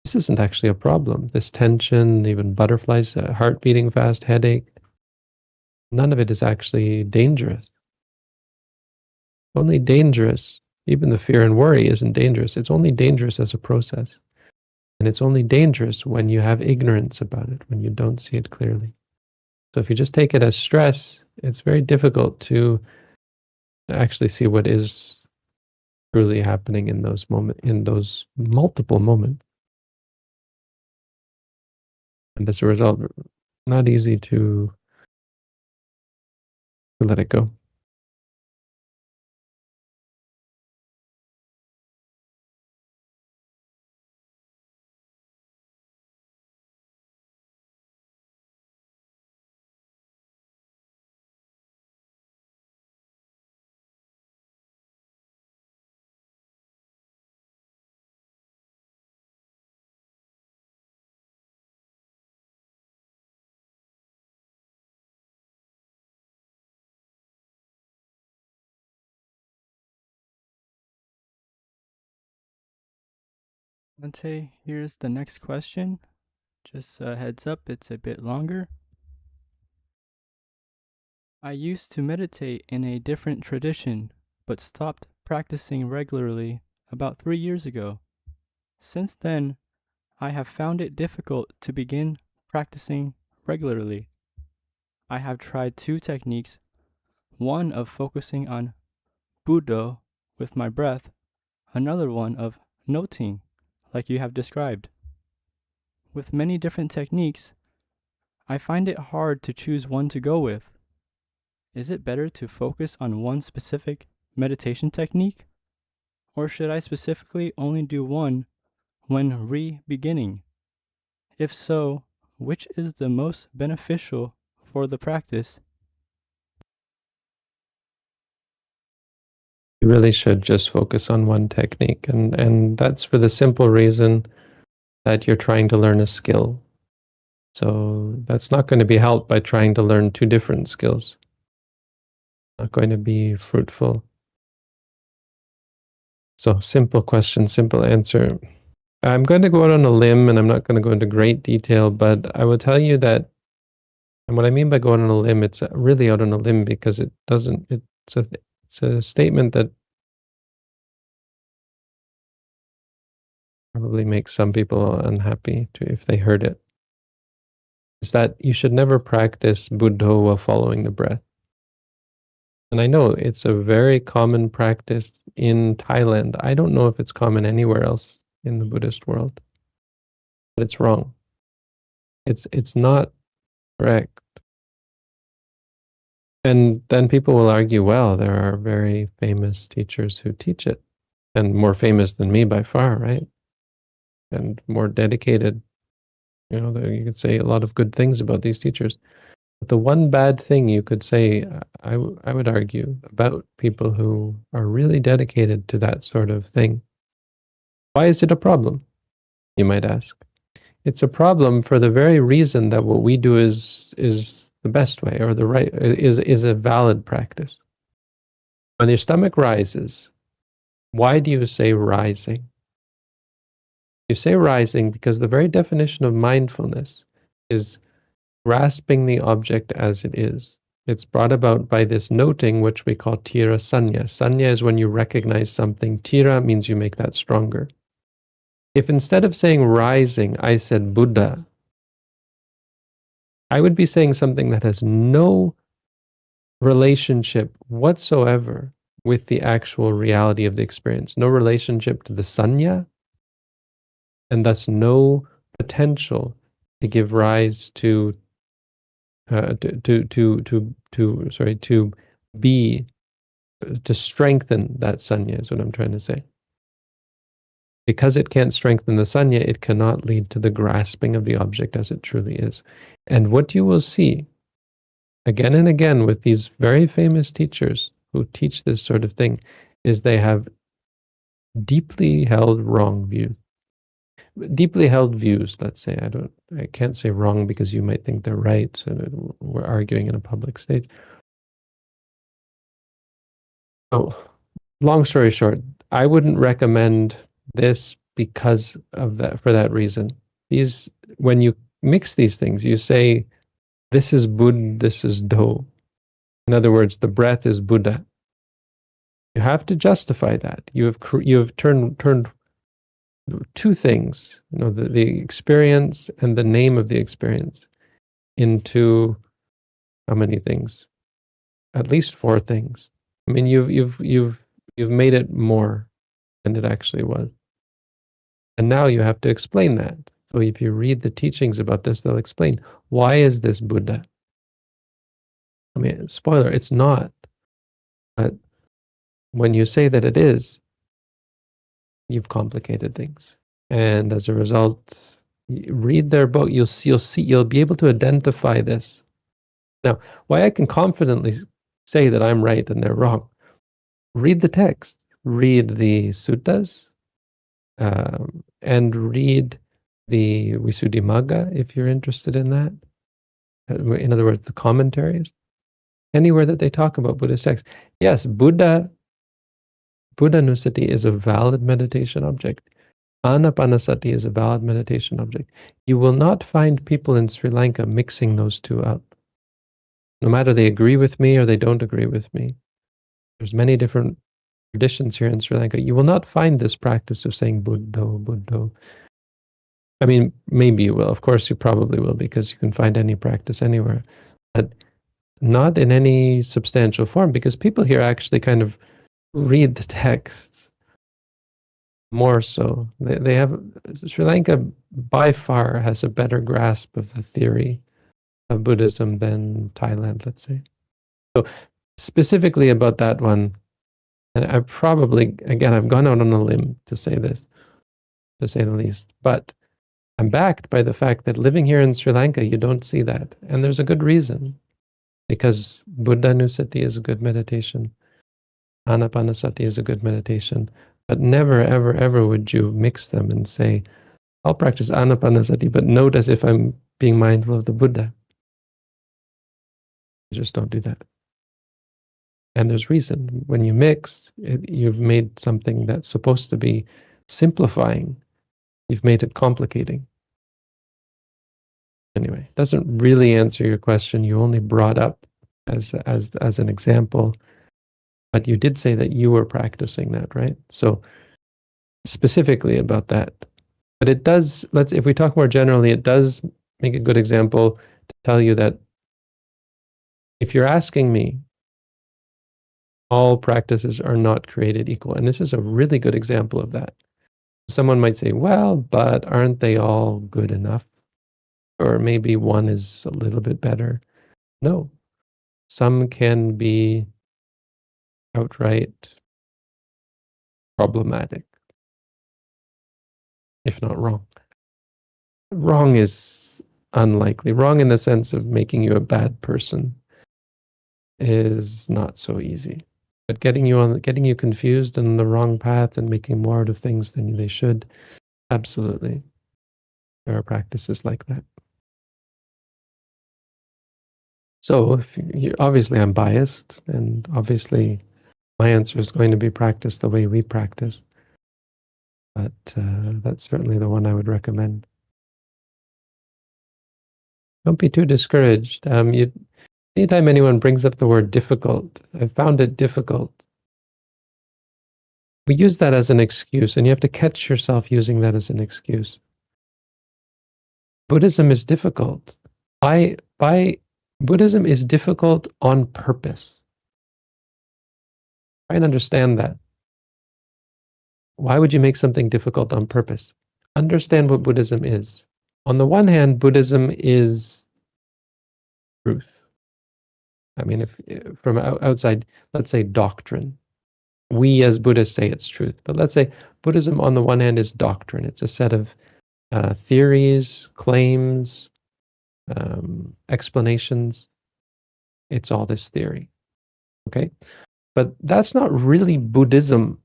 this isn't actually a problem. This tension, even butterflies, heart beating fast, headache, none of it is actually dangerous. Only dangerous, even the fear and worry isn't dangerous. It's only dangerous as a process. And it's only dangerous when you have ignorance about it, when you don't see it clearly. So if you just take it as stress, it's very difficult to actually see what is truly happening in those multiple moments. And as a result, not easy to let it go. Ante, here's the next question. Just a heads up, it's a bit longer. I used to meditate in a different tradition, but stopped practicing regularly about 3 years ago. Since then, I have found it difficult to begin practicing regularly. I have tried 2 techniques, one of focusing on Buddha with my breath, another one of noting, like you have described. With many different techniques, I find it hard to choose one to go with. Is it better to focus on one specific meditation technique? Or should I specifically only do one when re-beginning? If so, which is the most beneficial for the practice? You really should just focus on one technique, and that's for the simple reason that you're trying to learn a skill. So that's not going to be helped by trying to learn 2 different skills. Not going to be fruitful. So simple question, simple answer. I'm going to go out on a limb, and I'm not going to go into great detail, but I will tell you that, and what I mean by going on a limb, it's really out on a limb because it's a statement that probably makes some people unhappy if they heard it, is that you should never practice Buddha while following the breath. And I know it's a very common practice in Thailand. I don't know if it's common anywhere else in the Buddhist world, but it's wrong. It's not correct. And then people will argue, well, there are very famous teachers who teach it, and more famous than me by far, right? And more dedicated. You know, you could say a lot of good things about these teachers. But the one bad thing you could say, I would argue, about people who are really dedicated to that sort of thing. Why is it a problem, you might ask? It's a problem for the very reason that what we do is the best way, or the right, is a valid practice. When your stomach rises, why do you say rising? You say rising because the very definition of mindfulness is grasping the object as it is. It's brought about by this noting, which we call tira sanya. Sanya is when you recognize something. Tira means you make that stronger. If instead of saying rising, I said Buddha, I would be saying something that has no relationship whatsoever with the actual reality of the experience, no relationship to the sanya, and thus no potential to give rise to strengthen that sanya is what I'm trying to say. Because it can't strengthen the sanya, it cannot lead to the grasping of the object as it truly is. And what you will see again and again with these very famous teachers who teach this sort of thing is they have deeply held wrong views. Deeply held views, let's say. I can't say wrong because you might think they're right, so we're arguing in a public stage. So, long story short, I wouldn't recommend this because of that, for that reason. When you mix these things, you say, this is Bud, this is Do. In other words, the breath is Buddha. You have to justify that. You have turned two things, the experience and the name of the experience, into how many things? At least 4 things. I mean, you've made it more than it actually was. And now you have to explain that. So if you read the teachings about this, they'll explain, why is this Buddha? I mean, spoiler, it's not. But when you say that it is, you've complicated things. And as a result, read their book, you'll be able to identify this. Now, why I can confidently say that I'm right and they're wrong, read the text, read the suttas, and read the Visuddhimagga if you're interested in that. In other words, the commentaries. Anywhere that they talk about Buddhist texts. Yes, Buddha Nusati is a valid meditation object. Anapanasati is a valid meditation object. You will not find people in Sri Lanka mixing those two up. No matter they agree with me or they don't agree with me. There's many different traditions here in Sri Lanka. You will not find this practice of saying Buddho. I mean, maybe you will. Of course, you probably will, because you can find any practice anywhere. But not in any substantial form, because people here actually kind of read the texts more so. They have, Sri Lanka by far has a better grasp of the theory of Buddhism than Thailand, let's say. So specifically about that one, and I probably, again, I've gone out on a limb to say this, to say the least, but I'm backed by the fact that living here in Sri Lanka, you don't see that. And there's a good reason, because Buddha Nusati is a good meditation. Anapanasati is a good meditation. But never, ever, ever would you mix them and say, I'll practice Anapanasati, but note as if I'm being mindful of the Buddha. You just don't do that. And there's reason. When you mix, you've made something that's supposed to be simplifying. You've made it complicating. Anyway, it doesn't really answer your question. You only brought up as an example, but you did say that you were practicing that, right? So specifically about that. But it does, if we talk more generally, it does make a good example to tell you that if you're asking me, all practices are not created equal. And this is a really good example of that. Someone might say, well, but aren't they all good enough? Or maybe one is a little bit better. No. Some can be outright problematic, if not wrong. Wrong is unlikely. Wrong in the sense of making you a bad person is not so easy. But getting you confused on the wrong path and making more out of things than they should, absolutely. There are practices like that. So obviously I'm biased, and obviously my answer is going to be practice the way we practice. But that's certainly the one I would recommend. Don't be too discouraged. Anytime anyone brings up the word difficult, I've found it difficult. We use that as an excuse, and you have to catch yourself using that as an excuse. Buddhism is difficult. Buddhism is difficult on purpose. Try and understand that. Why would you make something difficult on purpose? Understand what Buddhism is. On the one hand, Buddhism is truth. I mean, if from outside, let's say doctrine. We as Buddhists say it's truth. But let's say Buddhism on the one hand is doctrine. It's a set of theories, claims, explanations. It's all this theory. Okay? But that's not really Buddhism.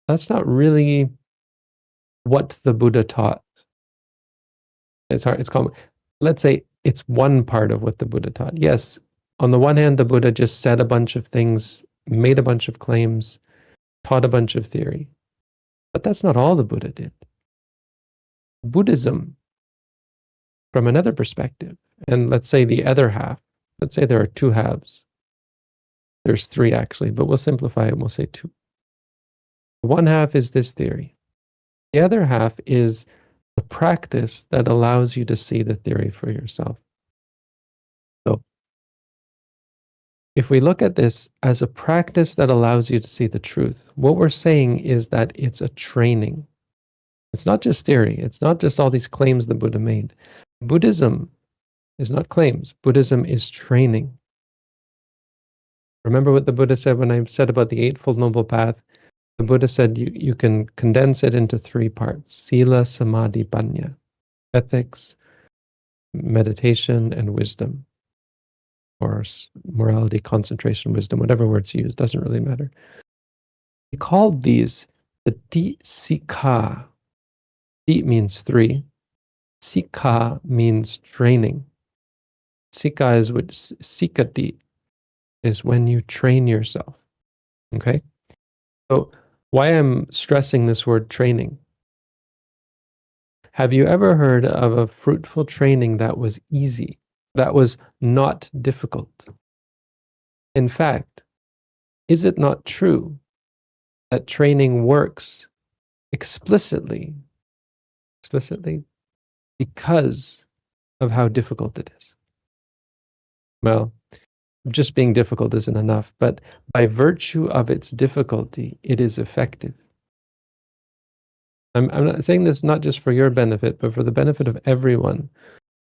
That's not really what the Buddha taught. It's hard. It's common. Let's say it's one part of what the Buddha taught. Yes, on the one hand, the Buddha just said a bunch of things, made a bunch of claims, taught a bunch of theory. But that's not all the Buddha did. Buddhism, from another perspective, and let's say the other half, let's say there are two halves. There's three actually, but we'll simplify it and we'll say two. One half is this theory. The other half is the practice that allows you to see the theory for yourself. So, if we look at this as a practice that allows you to see the truth, what we're saying is that it's a training. It's not just theory. It's not just all these claims the Buddha made. Buddhism is not claims. Buddhism is training. Remember what the Buddha said when I said about the Eightfold Noble Path? The Buddha said you can condense it into three parts: Sila, Samadhi, Panya. Ethics, meditation, and wisdom. Or morality, concentration, wisdom, whatever words you use, doesn't really matter. He called these the Di-Sikha. Di means three. Sikha means training. Sikha is what Sikati is, when you train yourself. Okay? So why I'm stressing this word training? Have you ever heard of a fruitful training that was easy, that was not difficult? In fact, is it not true that training works explicitly because of how difficult it is? Well, just being difficult isn't enough, but by virtue of its difficulty, it is effective. I'm not saying this not just for your benefit, but for the benefit of everyone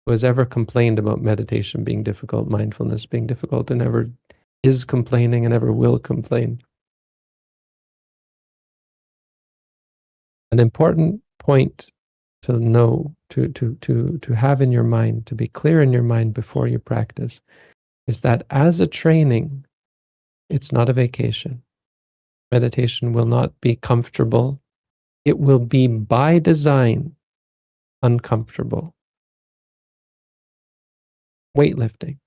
who has ever complained about meditation being difficult, mindfulness being difficult, and ever is complaining and ever will complain. An important point to know, to have in your mind, to be clear in your mind before you practice, is that as a training, it's not a vacation. Meditation will not be comfortable. It will be by design uncomfortable. Weightlifting.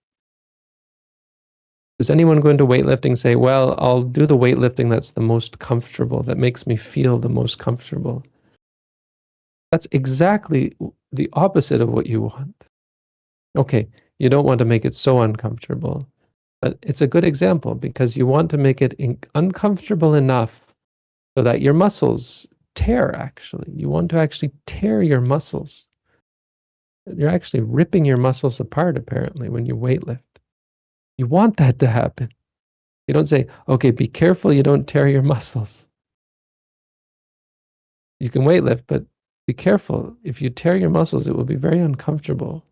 Does anyone go into weightlifting and say, well, I'll do the weightlifting that's the most comfortable, that makes me feel the most comfortable? That's exactly the opposite of what you want. Okay, you don't want to make it so uncomfortable, but it's a good example because you want to make it uncomfortable enough so that your muscles tear, actually. You want to actually tear your muscles. You're actually ripping your muscles apart, apparently, when you weightlift. You want that to happen. You don't say, okay, be careful you don't tear your muscles. You can weightlift, but be careful. If you tear your muscles, it will be very uncomfortable.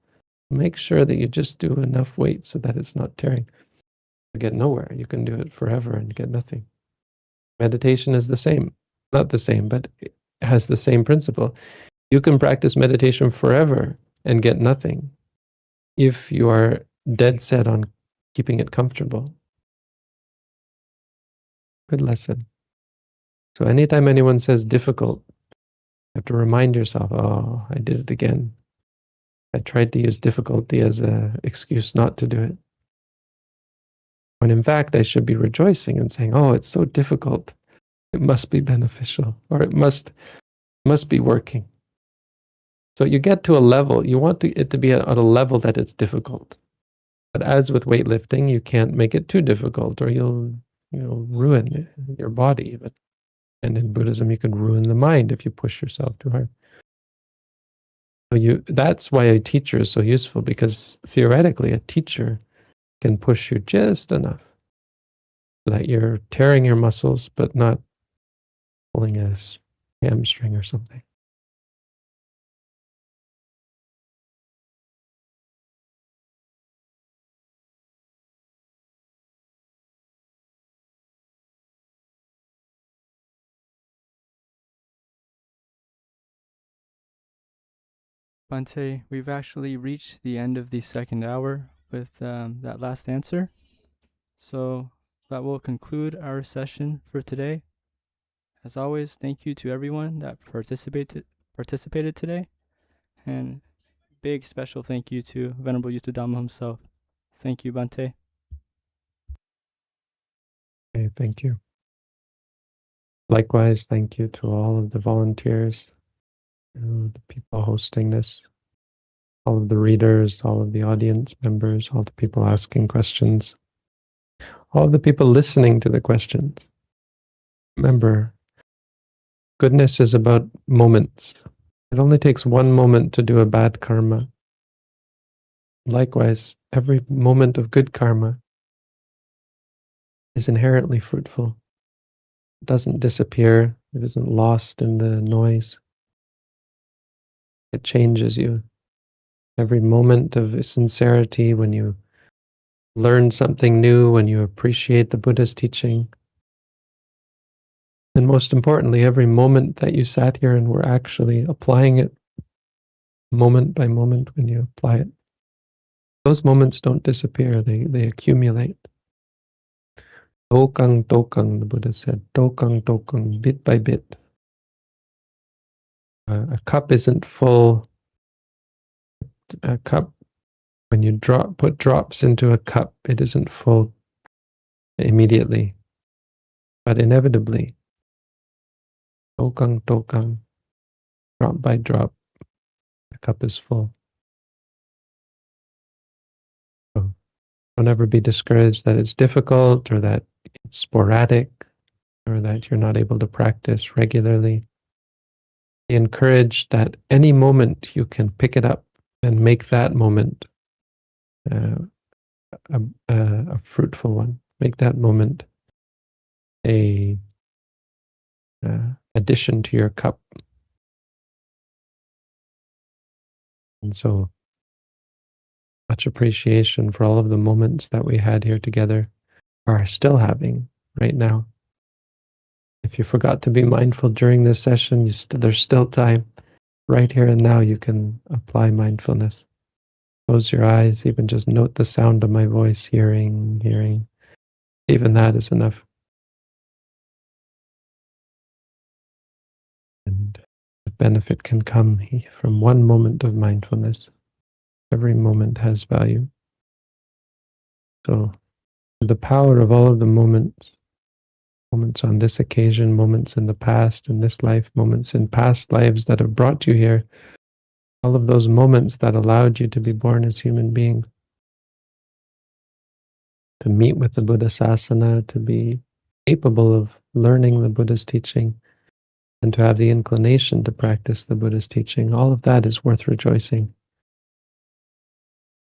Make sure that you just do enough weight so that it's not tearing. You get nowhere. You can do it forever and get nothing. Meditation is the same. Not the same, but it has the same principle. You can practice meditation forever and get nothing if you are dead set on keeping it comfortable. Good lesson. So anytime anyone says difficult, you have to remind yourself, oh, I did it again. I tried to use difficulty as an excuse not to do it. When in fact, I should be rejoicing and saying, oh, it's so difficult. It must be beneficial, or it must be working. So you get to a level, you want it to be at a level that it's difficult. But as with weightlifting, you can't make it too difficult or you'll ruin your body. And in Buddhism, you can ruin the mind if you push yourself too hard. So that's why a teacher is so useful, because theoretically a teacher can push you just enough so that you're tearing your muscles but not pulling a hamstring or something. Bhante, we've actually reached the end of the second hour with that last answer. So that will conclude our session for today. As always, thank you to everyone that participated today. And big special thank you to Venerable Dhamma himself. Thank you, Bhante. Okay, thank you. Likewise, thank you to all of the volunteers, the people hosting this, all of the readers, all of the audience members, all the people asking questions, all of the people listening to the questions. Remember, goodness is about moments. It only takes one moment to do a bad karma. Likewise, every moment of good karma is inherently fruitful. It doesn't disappear. It isn't lost in the noise. It changes you. Every moment of sincerity, when you learn something new, when you appreciate the Buddha's teaching, and most importantly, every moment that you sat here and were actually applying it, moment by moment when you apply it, those moments don't disappear, they accumulate. Tokang tokang, the Buddha said, tokang tokang, bit by bit. A cup isn't full. A cup, when you put drops into a cup, it isn't full immediately, but inevitably, tokang tokang, drop by drop, the cup is full. So don't ever be discouraged that it's difficult or that it's sporadic or that you're not able to practice regularly. Be encouraged that any moment you can pick it up and make that moment a fruitful one. Make that moment a addition to your cup. And so much appreciation for all of the moments that we had here together, are still having right now. If you forgot to be mindful during this session, there's still time. Right here and now you can apply mindfulness. Close your eyes, even just note the sound of my voice, hearing. Even that is enough. And the benefit can come from one moment of mindfulness. Every moment has value. So the power of all of the moments on this occasion, moments in the past, in this life, moments in past lives that have brought you here, all of those moments that allowed you to be born as human beings, to meet with the Buddha Sasana, to be capable of learning the Buddha's teaching, and to have the inclination to practice the Buddha's teaching, all of that is worth rejoicing.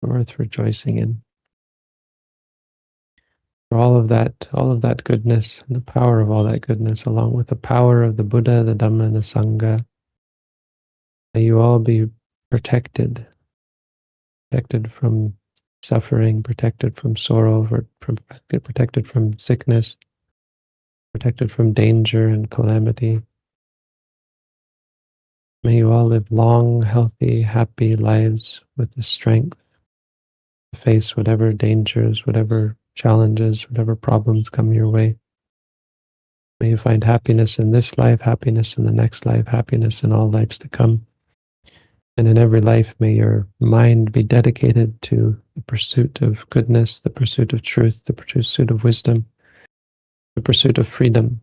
Worth rejoicing in. For all of that goodness, and the power of all that goodness, along with the power of the Buddha, the Dhamma, and the Sangha, may you all be protected from suffering, protected from sorrow, protected from sickness, protected from danger and calamity. May you all live long, healthy, happy lives with the strength to face whatever dangers, whatever challenges, whatever problems come your way. May you find happiness in this life, happiness in the next life, happiness in all lives to come. And in every life, may your mind be dedicated to the pursuit of goodness, the pursuit of truth, the pursuit of wisdom, the pursuit of freedom.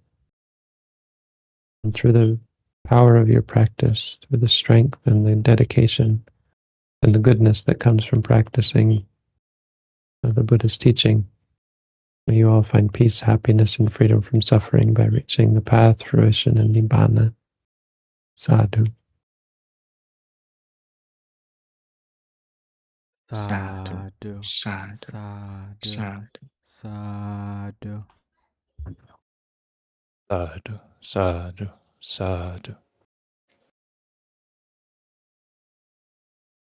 And through the power of your practice, through the strength and the dedication and the goodness that comes from practicing the Buddha's teaching, may you all find peace, happiness, and freedom from suffering by reaching the path, fruition, and nibbana. Sadhu. Sadhu. Sadhu. Sadhu. Sadhu. Sadhu. Sadhu, sadhu, sadhu.